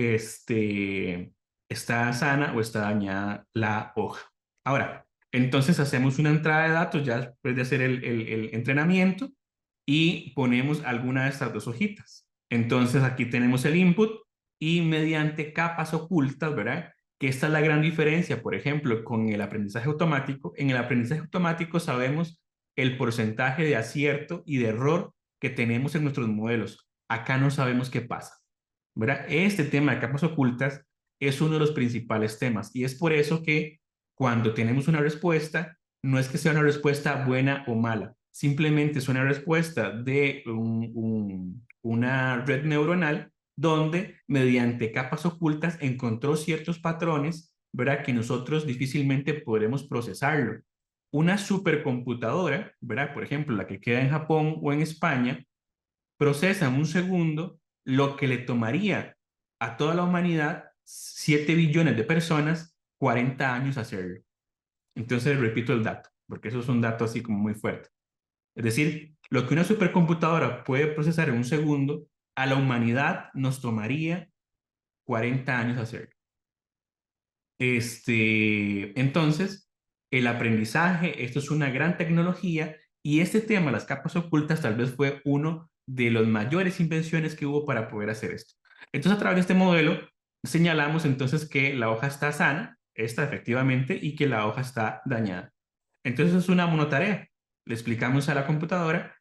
está sana o está dañada la hoja. Ahora, entonces hacemos una entrada de datos ya después de hacer el entrenamiento y ponemos alguna de estas dos hojitas. Entonces aquí tenemos el input y mediante capas ocultas, ¿verdad? Que esta es la gran diferencia, por ejemplo, con el aprendizaje automático. En el aprendizaje automático sabemos el porcentaje de acierto y de error que tenemos en nuestros modelos. Acá no sabemos qué pasa, ¿verdad? Este tema de capas ocultas es uno de los principales temas y es por eso que cuando tenemos una respuesta, no es que sea una respuesta buena o mala, simplemente es una respuesta de una red neuronal donde mediante capas ocultas encontró ciertos patrones, ¿verdad? Que nosotros difícilmente podremos procesarlo. Una supercomputadora, ¿verdad? Por ejemplo, la que queda en Japón o en España, procesa en un segundo lo que le tomaría a toda la humanidad, 7 billones de personas, 40 años hacerlo. Entonces repito el dato, porque eso es un dato así como muy fuerte. Es decir, lo que una supercomputadora puede procesar en un segundo, a la humanidad nos tomaría 40 años hacerlo. Entonces, el aprendizaje, esto es una gran tecnología y este tema, las capas ocultas, tal vez fue uno de las mayores invenciones que hubo para poder hacer esto. Entonces, a través de este modelo, señalamos entonces que la hoja está sana, esta efectivamente, y que la hoja está dañada. Entonces es una monotarea. Le explicamos a la computadora,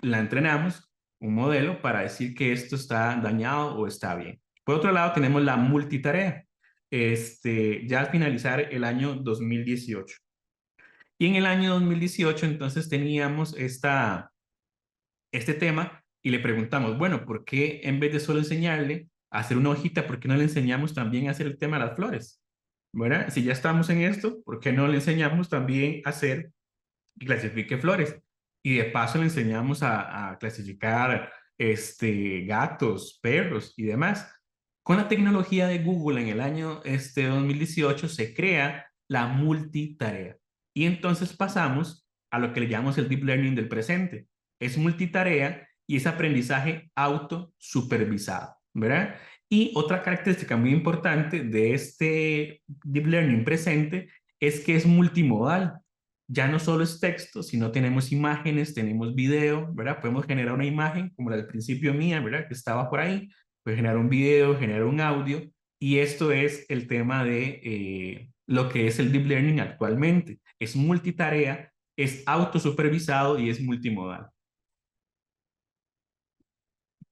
la entrenamos, un modelo para decir que esto está dañado o está bien. Por otro lado, tenemos la multitarea, ya al finalizar el año 2018. Y en el año 2018 entonces teníamos este tema y le preguntamos, bueno, ¿por qué en vez de solo enseñarle a hacer una hojita, por qué no le enseñamos también a hacer el tema de las flores? ¿Verdad? Si ya estamos en esto, ¿por qué no le enseñamos también a hacer y clasifique flores? Y de paso le enseñamos a clasificar gatos, perros y demás. Con la tecnología de Google en el año 2018 se crea la multitarea. Y entonces pasamos a lo que le llamamos el deep learning del presente. Es multitarea y es aprendizaje autosupervisado, ¿verdad? Y otra característica muy importante de este deep learning presente es que es multimodal. Ya no solo es texto, sino tenemos imágenes, tenemos video, ¿verdad? Podemos generar una imagen como la del principio mía, ¿verdad? Que estaba por ahí. Puede generar un video, generar un audio. Y esto es el tema de lo que es el deep learning actualmente. Es multitarea, es autosupervisado y es multimodal.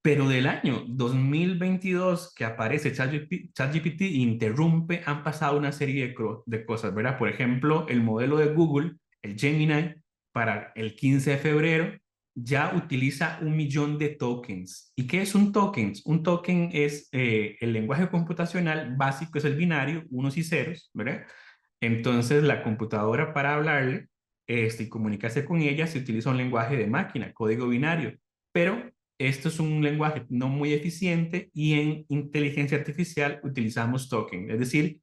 Pero del año 2022 que aparece ChatGPT interrumpe, han pasado una serie de cosas, ¿verdad? Por ejemplo, el modelo de Google, el Gemini, para el 15 de febrero ya utiliza 1 millón de tokens. ¿Y qué es un token? Un token es el lenguaje computacional básico, es el binario, unos y ceros, ¿verdad? Entonces la computadora para hablarle y comunicarse con ella se utiliza un lenguaje de máquina, código binario, pero esto es un lenguaje no muy eficiente y en inteligencia artificial utilizamos token, es decir,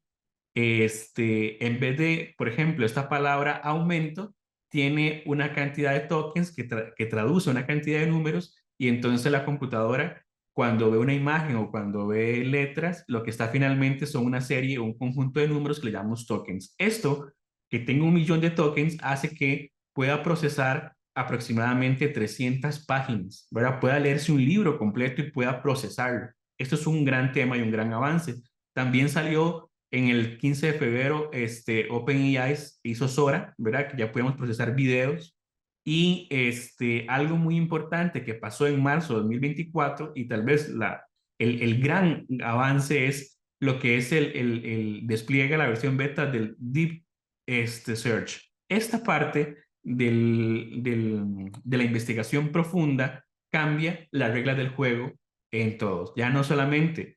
en vez de, por ejemplo, esta palabra aumento, tiene una cantidad de tokens que traduce una cantidad de números y entonces la computadora, cuando ve una imagen o cuando ve letras, lo que está finalmente son una serie o un conjunto de números que le llamamos tokens. Esto, que tenga 1 millón de tokens, hace que pueda procesar aproximadamente 300 páginas, ¿verdad? Pueda leerse un libro completo y pueda procesarlo. Esto es un gran tema y un gran avance. También salió en el 15 de febrero, OpenAI hizo Sora, ¿verdad? Que ya podemos procesar videos. Y algo muy importante que pasó en marzo de 2024 y tal vez el gran avance es lo que es el despliegue, la versión beta del Deep Search. Esta parte de la investigación profunda cambia las reglas del juego en todos. Ya no solamente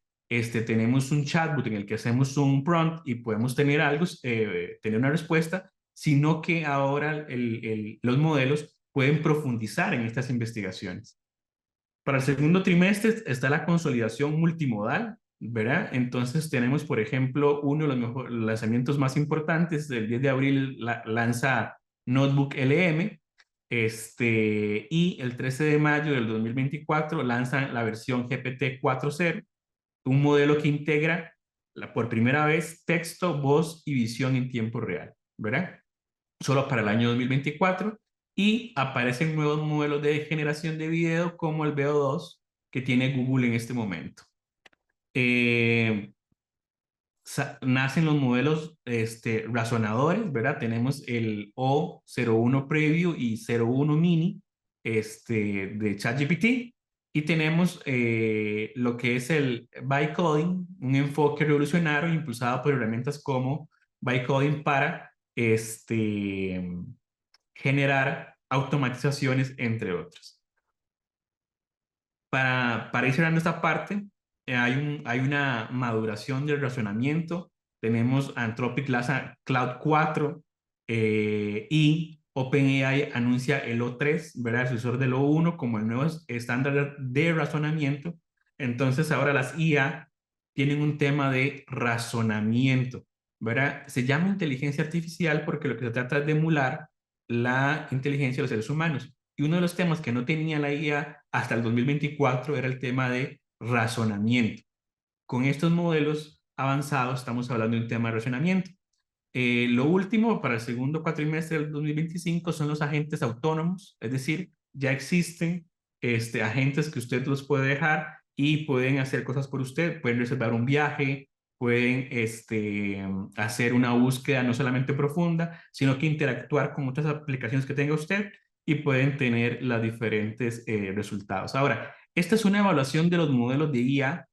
tenemos un chatbot en el que hacemos un prompt y podemos tener algo, tener una respuesta, sino que ahora los modelos pueden profundizar en estas investigaciones. Para el segundo trimestre está la consolidación multimodal, ¿verdad? Entonces tenemos, por ejemplo, uno de los lanzamientos más importantes, el 10 de abril lanza Notebook LM, y el 13 de mayo del 2024 lanzan la versión GPT 4.0, un modelo que integra por primera vez texto, voz y visión en tiempo real, ¿verdad? Solo para el año 2024 y aparecen nuevos modelos de generación de video como el VO2 que tiene Google en este momento. Eh, Nacen los modelos razonadores, ¿verdad? Tenemos el O01 Preview y 01 Mini de ChatGPT y tenemos lo que es el Bytecoding, un enfoque revolucionario impulsado por herramientas como Bytecoding para generar automatizaciones, entre otras. Para ir cerrando esta parte, hay una maduración del razonamiento. Tenemos Anthropic Cloud 4 y OpenAI anuncia el O3, ¿verdad? El sucesor del O1 como el nuevo estándar de razonamiento. Entonces ahora las IA tienen un tema de razonamiento, ¿verdad? Se llama inteligencia artificial porque lo que se trata es de emular la inteligencia de los seres humanos. Y uno de los temas que no tenía la IA hasta el 2024 era el tema de razonamiento. Con estos modelos avanzados estamos hablando de un tema de razonamiento. Lo último para el segundo cuatrimestre del 2025 son los agentes autónomos, es decir, ya existen agentes que usted los puede dejar y pueden hacer cosas por usted, pueden reservar un viaje, pueden hacer una búsqueda no solamente profunda, sino que interactuar con otras aplicaciones que tenga usted y pueden tener los diferentes resultados. Ahora, esta es una evaluación de los modelos de IA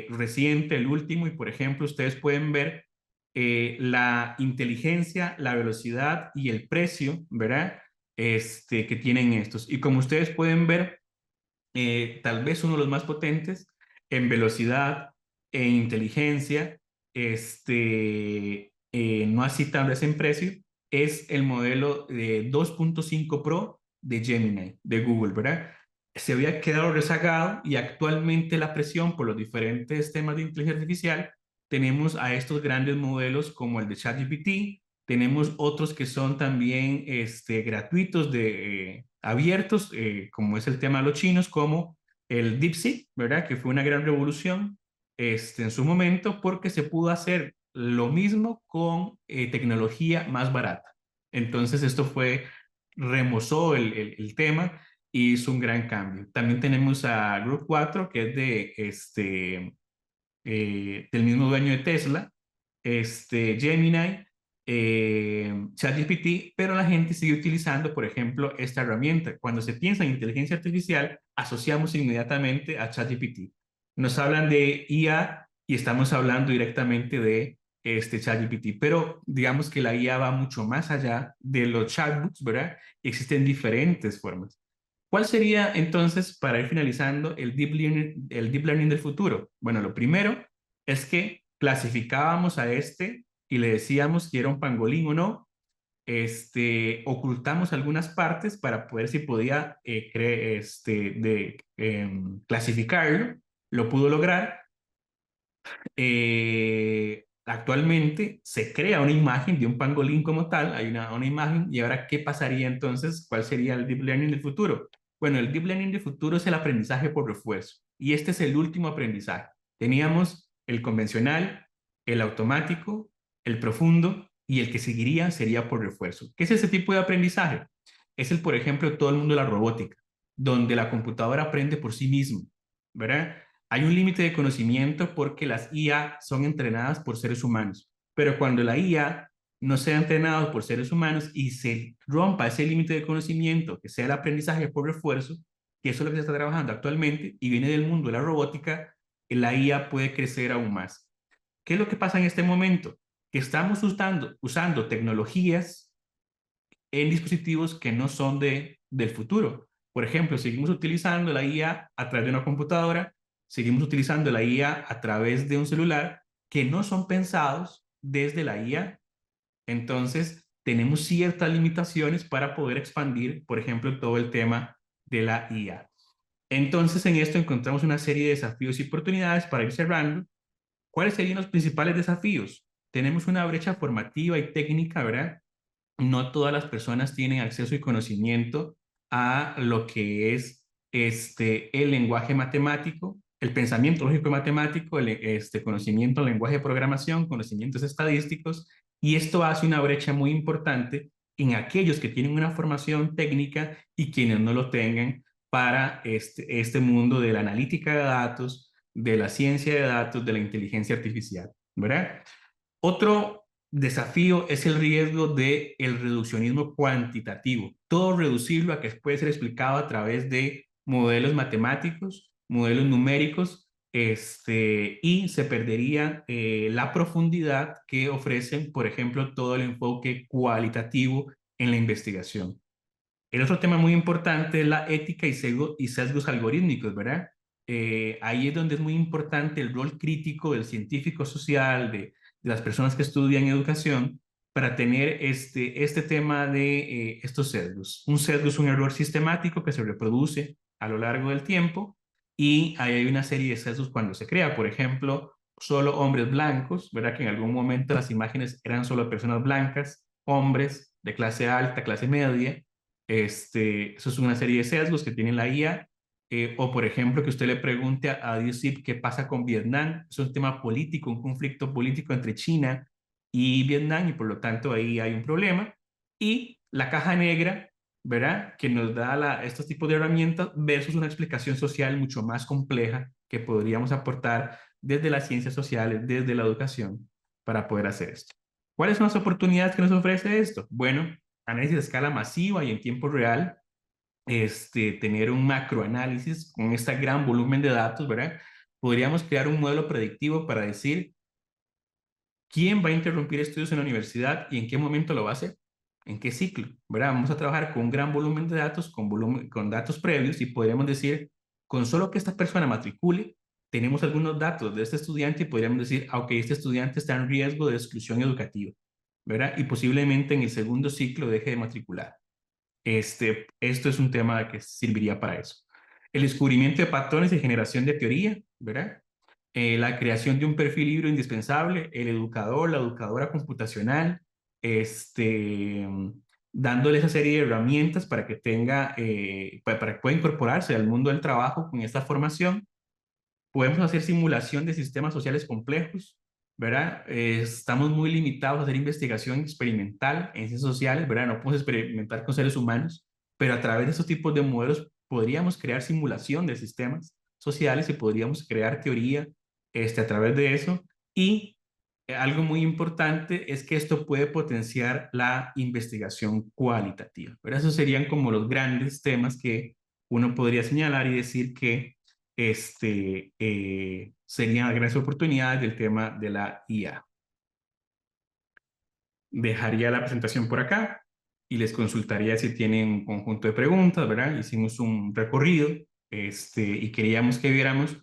reciente, el último, y por ejemplo, ustedes pueden ver la inteligencia, la velocidad y el precio, ¿verdad? Que tienen estos. Y como ustedes pueden ver, tal vez uno de los más potentes en velocidad, en inteligencia, no así tal vez en precio, es el modelo de 2.5 Pro de Gemini, de Google, ¿verdad? Se había quedado rezagado y actualmente la presión por los diferentes temas de inteligencia artificial, tenemos a estos grandes modelos como el de ChatGPT, tenemos otros que son también gratuitos, abiertos, como es el tema de los chinos, como el DeepSeek, ¿verdad? Que fue una gran revolución en su momento porque se pudo hacer lo mismo con tecnología más barata. Entonces esto remozó el tema y hizo un gran cambio. También tenemos a Group 4, que es del mismo dueño de Tesla, Gemini, ChatGPT, pero la gente sigue utilizando, por ejemplo, esta herramienta. Cuando se piensa en inteligencia artificial, asociamos inmediatamente a ChatGPT. Nos hablan de IA y estamos hablando directamente de ChatGPT, pero digamos que la IA va mucho más allá de los chatbots, ¿verdad? Existen diferentes formas. ¿Cuál sería entonces, para ir finalizando, el deep learning del futuro? Bueno, lo primero es que clasificábamos a y le decíamos si era un pangolín o no. Ocultamos algunas partes para poder si podía clasificarlo. Lo pudo lograr. Actualmente se crea una imagen de un pangolín como tal, hay una imagen, y ahora, ¿qué pasaría entonces? ¿Cuál sería el deep learning del futuro? Bueno, el deep learning del futuro es el aprendizaje por refuerzo, y este es el último aprendizaje. Teníamos el convencional, el automático, el profundo, y el que seguiría sería por refuerzo. ¿Qué es ese tipo de aprendizaje? Es por ejemplo, todo el mundo de la robótica, donde la computadora aprende por sí mismo, ¿verdad? Hay un límite de conocimiento porque las IA son entrenadas por seres humanos, pero cuando la IA no sea entrenada por seres humanos y se rompa ese límite de conocimiento, que sea el aprendizaje por refuerzo, que eso es lo que se está trabajando actualmente y viene del mundo de la robótica, la IA puede crecer aún más. ¿Qué es lo que pasa en este momento? Que estamos usando tecnologías en dispositivos que no son del futuro. Por ejemplo, seguimos utilizando la IA a través de una computadora, seguimos utilizando la IA a través de un celular que no son pensados desde la IA. Entonces, tenemos ciertas limitaciones para poder expandir, por ejemplo, todo el tema de la IA. Entonces, en esto encontramos una serie de desafíos y oportunidades para ir cerrando. ¿Cuáles serían los principales desafíos? Tenemos una brecha formativa y técnica, ¿verdad? No todas las personas tienen acceso y conocimiento a lo que es el lenguaje matemático, el pensamiento lógico y matemático, conocimiento del lenguaje de programación, conocimientos estadísticos, y esto hace una brecha muy importante en aquellos que tienen una formación técnica y quienes no lo tengan para este mundo de la analítica de datos, de la ciencia de datos, de la inteligencia artificial, ¿verdad? Otro desafío es el riesgo del reduccionismo cuantitativo. Todo reducirlo a que puede ser explicado a través de modelos matemáticos, modelos numéricos, y se perdería la profundidad que ofrecen, por ejemplo, todo el enfoque cualitativo en la investigación. El otro tema muy importante es la ética y sesgos algorítmicos, ¿verdad? Ahí es donde es muy importante el rol crítico del científico social, de las personas que estudian educación, para tener este tema de estos sesgos. Un sesgo es un error sistemático que se reproduce a lo largo del tiempo y hay una serie de sesgos cuando se crea. Por ejemplo, solo hombres blancos, ¿verdad? Que en algún momento las imágenes eran solo personas blancas, hombres de clase alta, clase media. Eso es una serie de sesgos que tiene la IA. O, por ejemplo, que usted le pregunte a DeepSeek qué pasa con Vietnam. Es un tema político, un conflicto político entre China y Vietnam, y por lo tanto ahí hay un problema. Y la caja negra, ¿verdad? Que nos da estos tipos de herramientas versus una explicación social mucho más compleja que podríamos aportar desde las ciencias sociales, desde la educación, para poder hacer esto. ¿Cuáles son las oportunidades que nos ofrece esto? Bueno, análisis a escala masiva y en tiempo real, tener un macroanálisis con este gran volumen de datos, ¿verdad? Podríamos crear un modelo predictivo para decir quién va a interrumpir estudios en la universidad y en qué momento lo va a hacer, en qué ciclo, ¿verdad? Vamos a trabajar con un gran volumen de datos, con datos previos y podríamos decir, con solo que esta persona matricule, tenemos algunos datos de este estudiante y podríamos decir, ah, ok, este estudiante está en riesgo de exclusión educativa, ¿verdad? Y posiblemente en el segundo ciclo deje de matricular. Esto es un tema que serviría para eso. El descubrimiento de patrones y generación de teoría, ¿verdad? La creación de un perfil libro indispensable, el educador, la educadora computacional, este, dándole esa serie de herramientas para que tenga, para que pueda incorporarse al mundo del trabajo con esta formación. Podemos hacer simulación de sistemas sociales complejos, ¿verdad? Estamos muy limitados a hacer investigación experimental en ciencias sociales, ¿verdad? No podemos experimentar con seres humanos, pero a través de estos tipos de modelos podríamos crear simulación de sistemas sociales y podríamos crear teoría a través de eso. Y algo muy importante es que esto puede potenciar la investigación cualitativa, ¿verdad? Esos serían como los grandes temas que uno podría señalar y decir que serían grandes oportunidades del tema de la IA. Dejaría la presentación por acá y les consultaría si tienen un conjunto de preguntas, ¿verdad? Hicimos un recorrido y queríamos que viéramos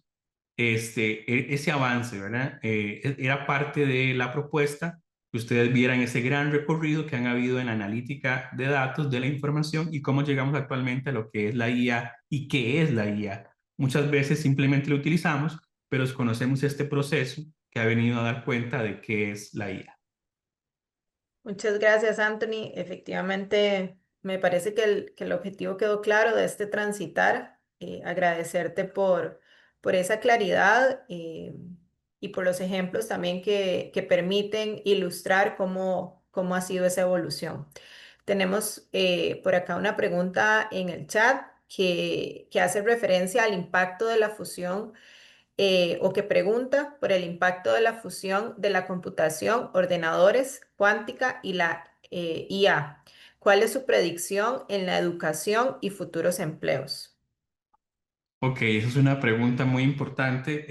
ese avance, ¿verdad? Era parte de la propuesta que ustedes vieran ese gran recorrido que han habido en la analítica de datos, de la información y cómo llegamos actualmente a lo que es la IA y qué es la IA. Muchas veces simplemente lo utilizamos, pero desconocemos este proceso que ha venido a dar cuenta de qué es la IA.
Muchas gracias, Anthony. Efectivamente, me parece que el objetivo quedó claro de este transitar. Agradecerte por esa claridad y por los ejemplos también que permiten ilustrar cómo ha sido esa evolución. Tenemos por acá una pregunta en el chat que hace referencia al impacto de la fusión o que pregunta por el impacto de la fusión de la computación, ordenadores, cuántica y la IA. ¿Cuál es su predicción en la educación y futuros empleos?
Ok, esa es una pregunta muy importante.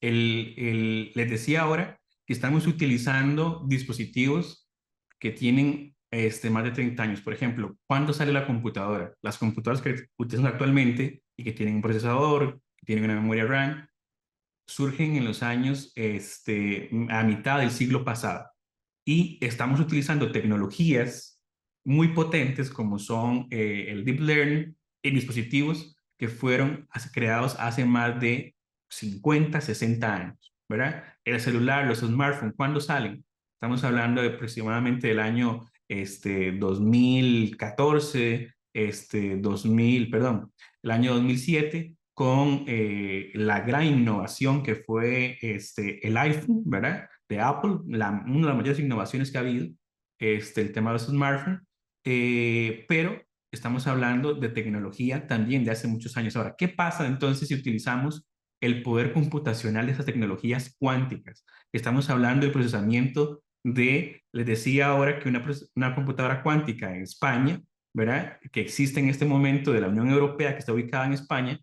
Les decía ahora que estamos utilizando dispositivos que tienen más de 30 años. Por ejemplo, ¿cuándo sale la computadora? Las computadoras que utilizamos actualmente y que tienen un procesador, que tienen una memoria RAM, surgen en los años a mitad del siglo pasado y estamos utilizando tecnologías muy potentes como son el deep learning en dispositivos que fueron creados hace más de 50, 60 años, ¿verdad? El celular, los smartphones, ¿cuándo salen? Estamos hablando de aproximadamente del año 2014, 2000, perdón, el año 2007 con la gran innovación que fue el iPhone, ¿verdad? De Apple, una de las mayores innovaciones que ha habido, el tema de los smartphones, pero estamos hablando de tecnología también de hace muchos años. Ahora, ¿qué pasa entonces si utilizamos el poder computacional de esas tecnologías cuánticas? Estamos hablando del procesamiento les decía ahora que una computadora cuántica en España, ¿verdad? Que existe en este momento de la Unión Europea, que está ubicada en España,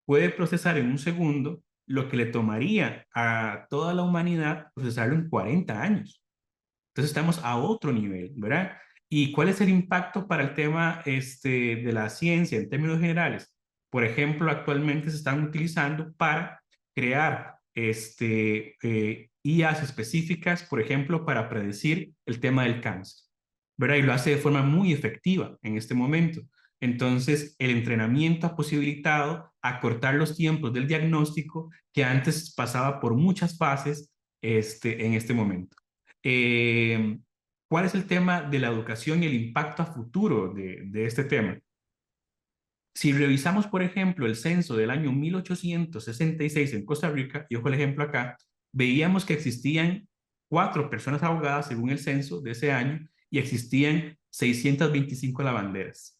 puede procesar en un segundo lo que le tomaría a toda la humanidad procesarlo en 40 años. Entonces estamos a otro nivel, ¿verdad? ¿Y cuál es el impacto para el tema de la ciencia en términos generales? Por ejemplo, actualmente se están utilizando para crear IAs específicas, por ejemplo, para predecir el tema del cáncer, ¿verdad? Y lo hace de forma muy efectiva en este momento. Entonces, el entrenamiento ha posibilitado acortar los tiempos del diagnóstico que antes pasaba por muchas fases en este momento. Eh, ¿Cuál es el tema de la educación y el impacto a futuro de este tema? Si revisamos, por ejemplo, el censo del año 1866 en Costa Rica, y ojo el ejemplo acá, veíamos que existían 4 personas ahogadas según el censo de ese año y existían 625 lavanderas.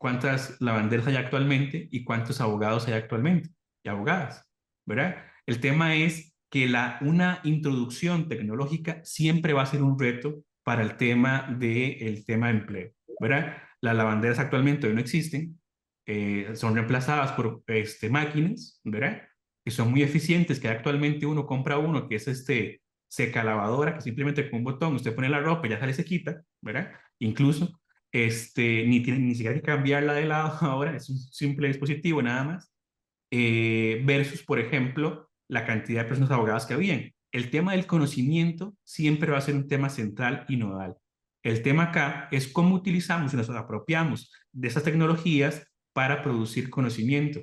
cuántas lavanderas hay actualmente y cuántos abogados hay actualmente y abogadas, ¿verdad? El tema es que una introducción tecnológica siempre va a ser un reto para el tema de empleo, ¿verdad? Las lavanderas actualmente hoy no existen, son reemplazadas por máquinas, ¿verdad? Que son muy eficientes, que actualmente uno compra uno, que es seca lavadora, que simplemente con un botón usted pone la ropa y ya sale sequita, ¿verdad? Incluso, ni siquiera hay que cambiarla de lado ahora, es un simple dispositivo nada más, versus, por ejemplo, la cantidad de personas abogadas que habían. El tema del conocimiento siempre va a ser un tema central y nodal. El tema acá es cómo utilizamos y nos apropiamos de esas tecnologías para producir conocimiento.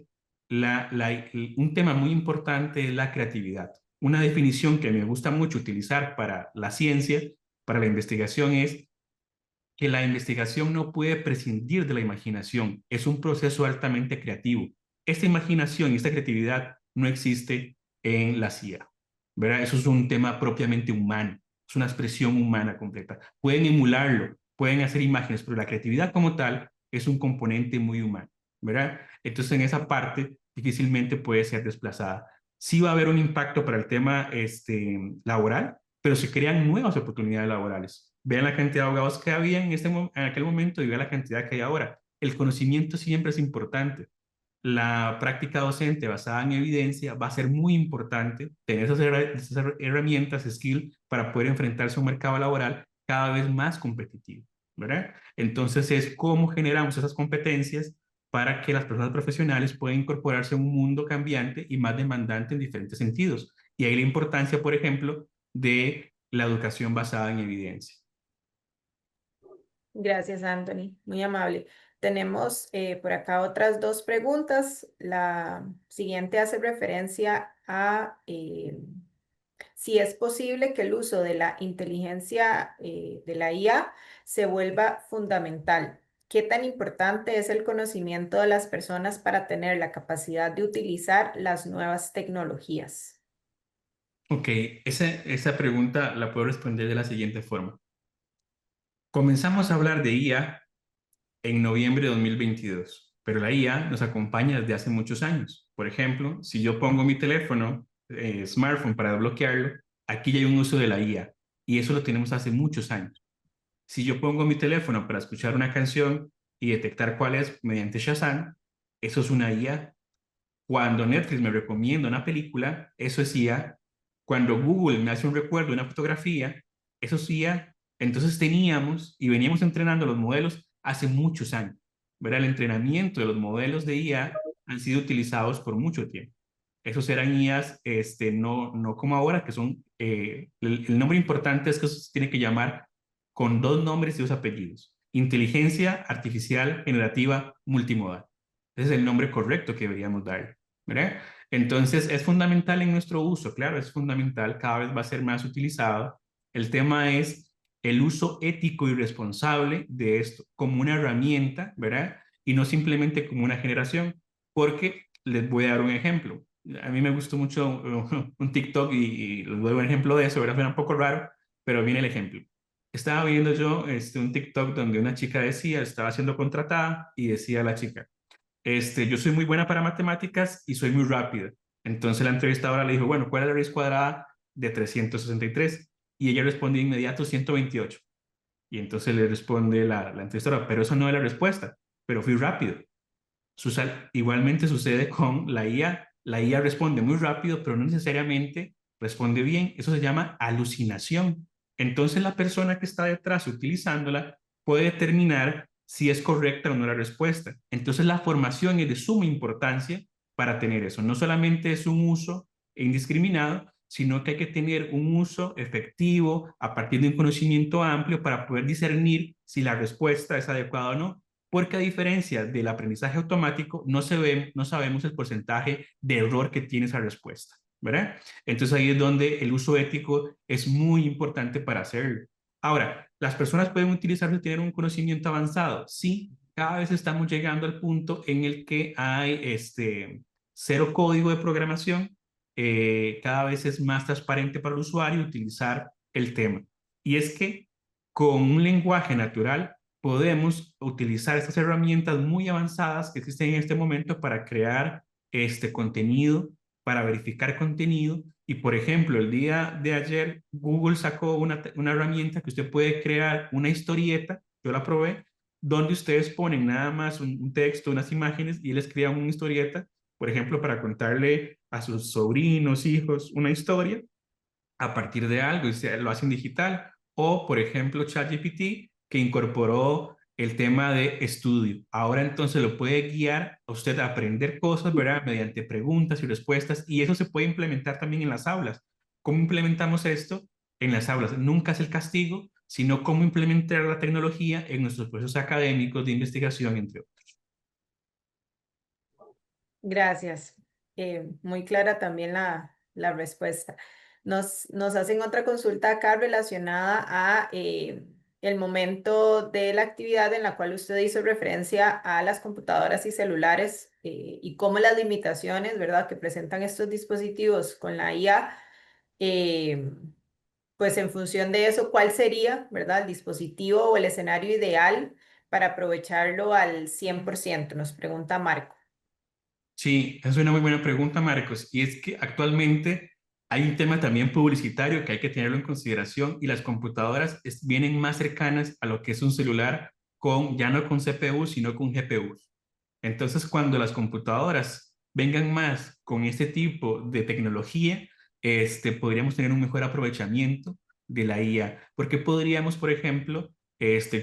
Un tema muy importante es la creatividad. Una definición que me gusta mucho utilizar para la ciencia, para la investigación, es que la investigación no puede prescindir de la imaginación. Es un proceso altamente creativo. Esta imaginación y esta creatividad no existe en la CIA, ¿verdad? Eso es un tema propiamente humano, es una expresión humana completa. Pueden emularlo, pueden hacer imágenes, pero la creatividad como tal es un componente muy humano, ¿verdad? Entonces en esa parte difícilmente puede ser desplazada. Sí va a haber un impacto para el tema laboral, pero se crean nuevas oportunidades laborales. Vean la cantidad de abogados que había en aquel momento y vean la cantidad que hay ahora. El conocimiento siempre es importante. La práctica docente basada en evidencia va a ser muy importante tener esas herramientas, skills, para poder enfrentarse a un mercado laboral cada vez más competitivo, ¿verdad? Entonces es cómo generamos esas competencias para que las personas profesionales puedan incorporarse a un mundo cambiante y más demandante en diferentes sentidos. Y ahí la importancia, por ejemplo, de la educación basada en evidencia.
Gracias, Anthony. Muy amable. Tenemos por acá otras dos preguntas. La siguiente hace referencia a si es posible que el uso de la inteligencia de la IA se vuelva fundamental. ¿Qué tan importante es el conocimiento de las personas para tener la capacidad de utilizar las nuevas tecnologías?
Ok, esa pregunta la puedo responder de la siguiente forma. Comenzamos a hablar de IA en noviembre de 2022, pero la IA nos acompaña desde hace muchos años. Por ejemplo, si yo pongo mi teléfono, smartphone, para desbloquearlo, aquí ya hay un uso de la IA y eso lo tenemos hace muchos años. Si yo pongo mi teléfono para escuchar una canción y detectar cuál es mediante Shazam, eso es una IA. Cuando Netflix me recomienda una película, eso es IA. Cuando Google me hace un recuerdo de una fotografía, eso es IA. Entonces teníamos y veníamos entrenando los modelos hace muchos años. ¿Verdad? El entrenamiento de los modelos de IA han sido utilizados por mucho tiempo. Esos eran IAs, no como ahora, que son, el nombre importante es que eso se tiene que llamar con dos nombres y dos apellidos. Inteligencia Artificial Generativa Multimodal. Ese es el nombre correcto que deberíamos dar, ¿verdad? Entonces, es fundamental en nuestro uso, claro, es fundamental, cada vez va a ser más utilizado. El tema es el uso ético y responsable de esto como una herramienta, ¿verdad? Y no simplemente como una generación, porque les voy a dar un ejemplo. A mí me gustó mucho un TikTok y les doy un ejemplo de eso, ¿verdad? Suena un poco raro, pero viene el ejemplo. Estaba viendo yo un TikTok donde una chica decía, estaba siendo contratada y decía la chica, yo soy muy buena para matemáticas y soy muy rápida. Entonces la entrevistadora le dijo, bueno, ¿cuál es la raíz cuadrada de 363? Y ella responde de inmediato 128. Y entonces le responde la entrevistadora, pero eso no es la respuesta, pero fui rápido. Igualmente sucede con la IA. La IA responde muy rápido, pero no necesariamente responde bien. Eso se llama alucinación. Entonces la persona que está detrás utilizándola puede determinar si es correcta o no la respuesta. Entonces la formación es de suma importancia para tener eso. No solamente es un uso indiscriminado, sino que hay que tener un uso efectivo a partir de un conocimiento amplio para poder discernir si la respuesta es adecuada o no, porque a diferencia del aprendizaje automático, no sabemos el porcentaje de error que tiene esa respuesta, ¿verdad? Entonces ahí es donde el uso ético es muy importante para hacerlo. Ahora, ¿las personas pueden utilizarlo y tener un conocimiento avanzado? Sí, cada vez estamos llegando al punto en el que hay cero código de programación, cada vez es más transparente para el usuario utilizar el tema. Y es que con un lenguaje natural podemos utilizar estas herramientas muy avanzadas que existen en este momento para crear este contenido, para verificar contenido. Y por ejemplo, el día de ayer Google sacó una herramienta que usted puede crear una historieta, yo la probé, donde ustedes ponen nada más un texto, unas imágenes y les crean una historieta, por ejemplo, para contarle a sus sobrinos, hijos, una historia a partir de algo y lo hacen digital. O, por ejemplo, ChatGPT, que incorporó el tema de estudio. Ahora entonces lo puede guiar a usted a aprender cosas, ¿verdad? Mediante preguntas y respuestas, y eso se puede implementar también en las aulas. ¿Cómo implementamos esto en las aulas? Nunca es el castigo, sino cómo implementar la tecnología en nuestros procesos académicos de investigación, entre otros.
Gracias. Muy clara también la respuesta. Nos hacen otra consulta acá relacionada a el momento de la actividad en la cual usted hizo referencia a las computadoras y celulares y cómo las limitaciones, ¿verdad?, que presentan estos dispositivos con la IA, eh, pues en función de eso, ¿cuál sería, ¿verdad?, el dispositivo o el escenario ideal para aprovecharlo al 100%? Nos pregunta Marco.
Sí, es una muy buena pregunta, Marcos. Y es que actualmente hay un tema también publicitario que hay que tenerlo en consideración y las computadoras vienen más cercanas a lo que es un celular con, ya no con CPU, sino con GPU. Entonces, cuando las computadoras vengan más con este tipo de tecnología, podríamos tener un mejor aprovechamiento de la IA, porque podríamos, por ejemplo,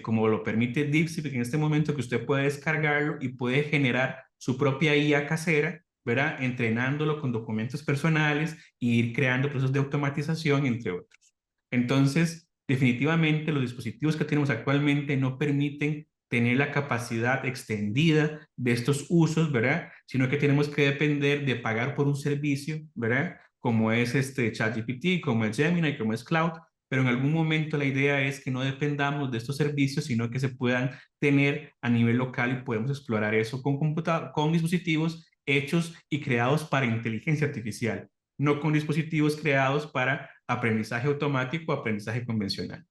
como lo permite DeepSeek en este momento, que usted puede descargarlo y puede generar su propia IA casera, ¿verdad? Entrenándolo con documentos personales e ir creando procesos de automatización, entre otros. Entonces, definitivamente los dispositivos que tenemos actualmente no permiten tener la capacidad extendida de estos usos, ¿verdad? Sino que tenemos que depender de pagar por un servicio, ¿verdad? Como es ChatGPT, como es Gemini, como es Cloud, pero en algún momento la idea es que no dependamos de estos servicios, sino que se puedan tener a nivel local y podemos explorar eso con dispositivos hechos y creados para inteligencia artificial, no con dispositivos creados para aprendizaje automático o aprendizaje convencional.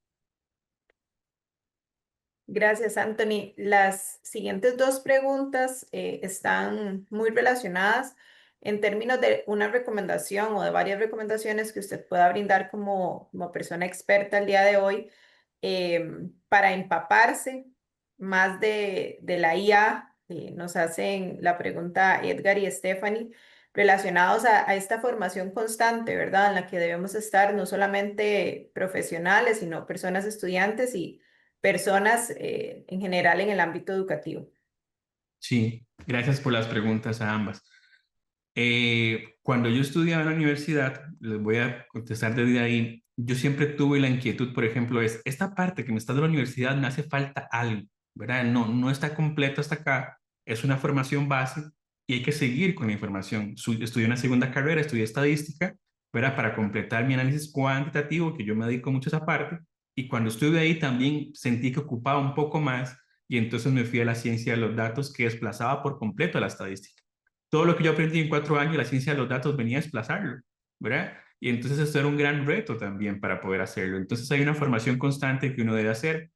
Gracias, Anthony. Las siguientes dos preguntas están muy relacionadas en términos de una recomendación o de varias recomendaciones que usted pueda brindar como persona experta el día de hoy para empaparse más de la IA. Nos hacen la pregunta Edgar y Stephanie relacionados a esta formación constante, ¿verdad? En la que debemos estar no solamente profesionales, sino personas estudiantes y personas en general en el ámbito educativo.
Sí, gracias por las preguntas a ambas. Cuando yo estudiaba en la universidad, les voy a contestar desde ahí, yo siempre tuve la inquietud, por ejemplo, es esta parte que me está de la universidad, me hace falta algo, ¿verdad? No, no está completo hasta acá, es una formación base y hay que seguir con la información. Estudié una segunda carrera, estudié estadística, ¿verdad? Para completar mi análisis cuantitativo, que yo me dedico mucho a esa parte, y cuando estuve ahí también sentí que ocupaba un poco más y entonces me fui a la ciencia de los datos que desplazaba por completo a la estadística. Todo lo que yo aprendí en 4 años, la ciencia de los datos venía a desplazarlo, ¿verdad? Y entonces esto era un gran reto también para poder hacerlo. Entonces hay una formación constante que uno debe hacer.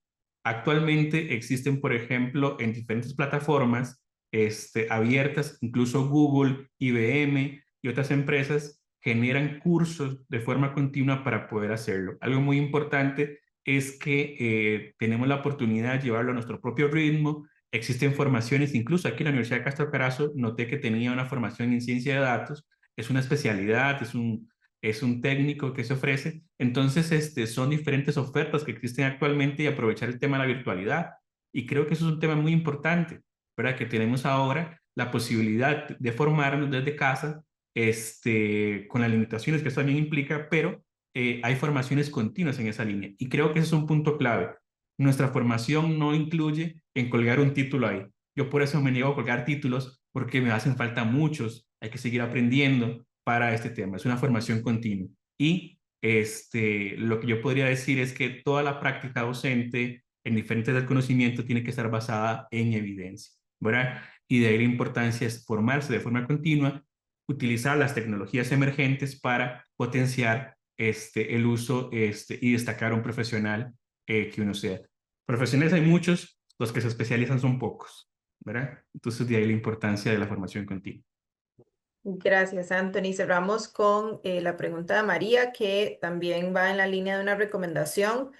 Actualmente existen, por ejemplo, en diferentes plataformas abiertas, incluso Google, IBM y otras empresas generan cursos de forma continua para poder hacerlo. Algo muy importante es que tenemos la oportunidad de llevarlo a nuestro propio ritmo. Existen formaciones, incluso aquí en la Universidad de Castro Carazo noté que tenía una formación en ciencia de datos, es una especialidad, es un técnico que se ofrece. Entonces, son diferentes ofertas que existen actualmente y aprovechar el tema de la virtualidad. Y creo que eso es un tema muy importante, ¿verdad? Que tenemos ahora la posibilidad de formarnos desde casa, con las limitaciones que eso también implica, pero hay formaciones continuas en esa línea. Y creo que ese es un punto clave. Nuestra formación no incluye en colgar un título ahí. Yo por eso me niego a colgar títulos porque me hacen falta muchos. Hay que seguir aprendiendo para este tema. Es una formación continua. Y lo que yo podría decir es que toda la práctica docente en diferentes del conocimiento tiene que estar basada en evidencia, ¿verdad? Y de ahí la importancia es formarse de forma continua, utilizar las tecnologías emergentes para potenciar el uso y destacar a un profesional que uno sea. Profesionales hay muchos, los que se especializan son pocos, ¿verdad? Entonces de ahí la importancia de la formación continua.
Gracias, Anthony. Cerramos con la pregunta de María, que también va en la línea de una recomendación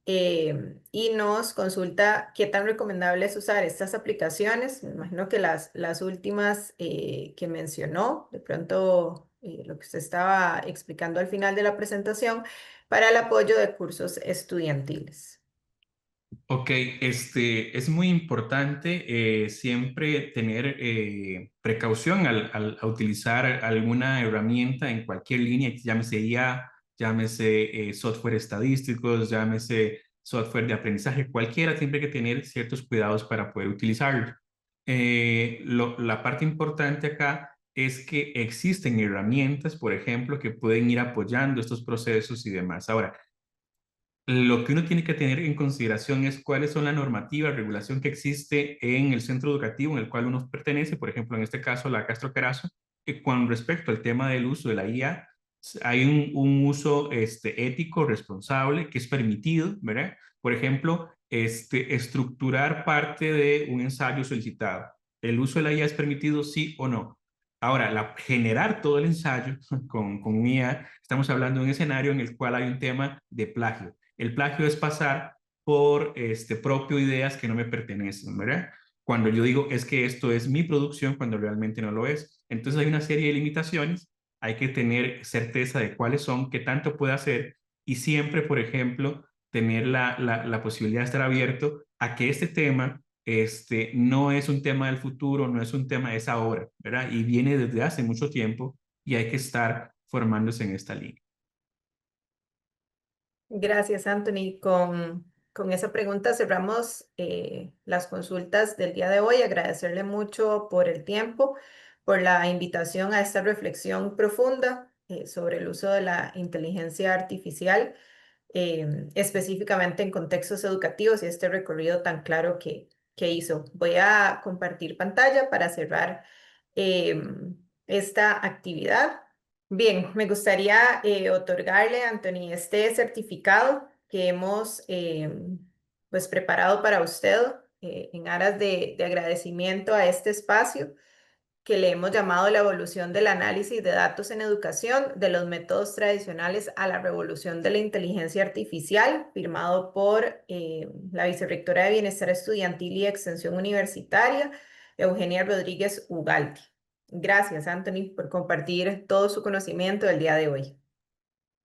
y nos consulta qué tan recomendable es usar estas aplicaciones. Me imagino que las últimas que mencionó, de pronto lo que usted estaba explicando al final de la presentación, para el apoyo de cursos estudiantiles.
Ok, es muy importante siempre tener precaución al utilizar alguna herramienta en cualquier línea, llámese IA, llámese software estadísticos, llámese software de aprendizaje, cualquiera, siempre hay que tener ciertos cuidados para poder utilizarlo. La parte importante acá es que existen herramientas, por ejemplo, que pueden ir apoyando estos procesos y demás. Ahora, lo que uno tiene que tener en consideración es cuáles son la normativa, regulación que existe en el centro educativo en el cual uno pertenece, por ejemplo, en este caso la Castro Carazo, que con respecto al tema del uso de la IA, hay un uso ético, responsable, que es permitido, ¿verdad? Por ejemplo, estructurar parte de un ensayo solicitado. ¿El uso de la IA es permitido, sí o no? Ahora, generar todo el ensayo con IA, estamos hablando de un escenario en el cual hay un tema de plagio. El plagio es pasar por propio ideas que no me pertenecen, ¿verdad? Cuando yo digo es que esto es mi producción, cuando realmente no lo es. Entonces hay una serie de limitaciones, hay que tener certeza de cuáles son, qué tanto puede hacer y siempre, por ejemplo, tener la posibilidad de estar abierto a que este tema no es un tema del futuro, no es un tema, es ahora, ¿verdad? Y viene desde hace mucho tiempo y hay que estar formándose en esta línea.
Gracias, Anthony. Con esa pregunta cerramos las consultas del día de hoy. Agradecerle mucho por el tiempo, por la invitación a esta reflexión profunda sobre el uso de la inteligencia artificial, específicamente en contextos educativos y este recorrido tan claro que hizo. Voy a compartir pantalla para cerrar esta actividad. Bien, me gustaría otorgarle a Anthony este certificado que hemos pues preparado para usted en aras de agradecimiento a este espacio que le hemos llamado la evolución del análisis de datos en educación, de los métodos tradicionales a la revolución de la inteligencia artificial, firmado por la vicerrectora de Bienestar Estudiantil y Extensión Universitaria, Eugenia Rodríguez Ugalde. Gracias, Anthony, por compartir todo su conocimiento el día de hoy.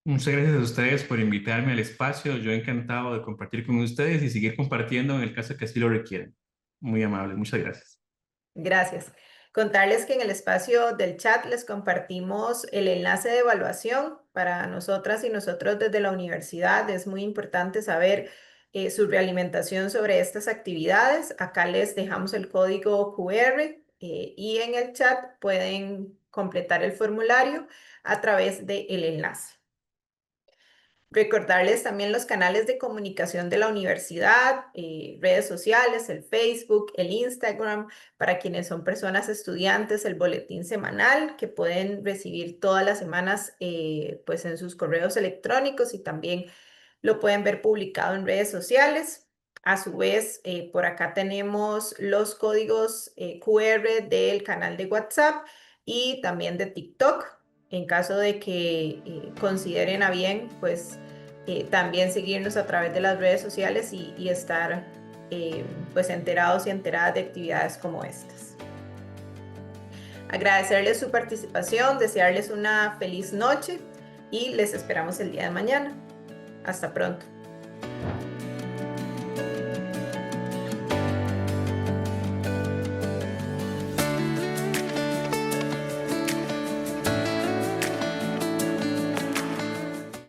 Muchas gracias a ustedes por invitarme al espacio. Yo encantado de compartir con ustedes y seguir compartiendo en el caso que así lo requieran. Muy amable, muchas gracias.
Gracias. Contarles que en el espacio del chat les compartimos el enlace de evaluación para nosotras y nosotros desde la universidad. Es muy importante saber su realimentación sobre estas actividades. Acá les dejamos el código QR y en el chat pueden completar el formulario a través del enlace. Recordarles también los canales de comunicación de la universidad, redes sociales, el Facebook, el Instagram, para quienes son personas estudiantes, el boletín semanal que pueden recibir todas las semanas pues en sus correos electrónicos y también lo pueden ver publicado en redes sociales. A su vez, por acá tenemos los códigos QR del canal de WhatsApp y también de TikTok. En caso de que consideren a bien, pues también seguirnos a través de las redes sociales y estar pues enterados y enteradas de actividades como estas. Agradecerles su participación, desearles una feliz noche y les esperamos el día de mañana. Hasta pronto.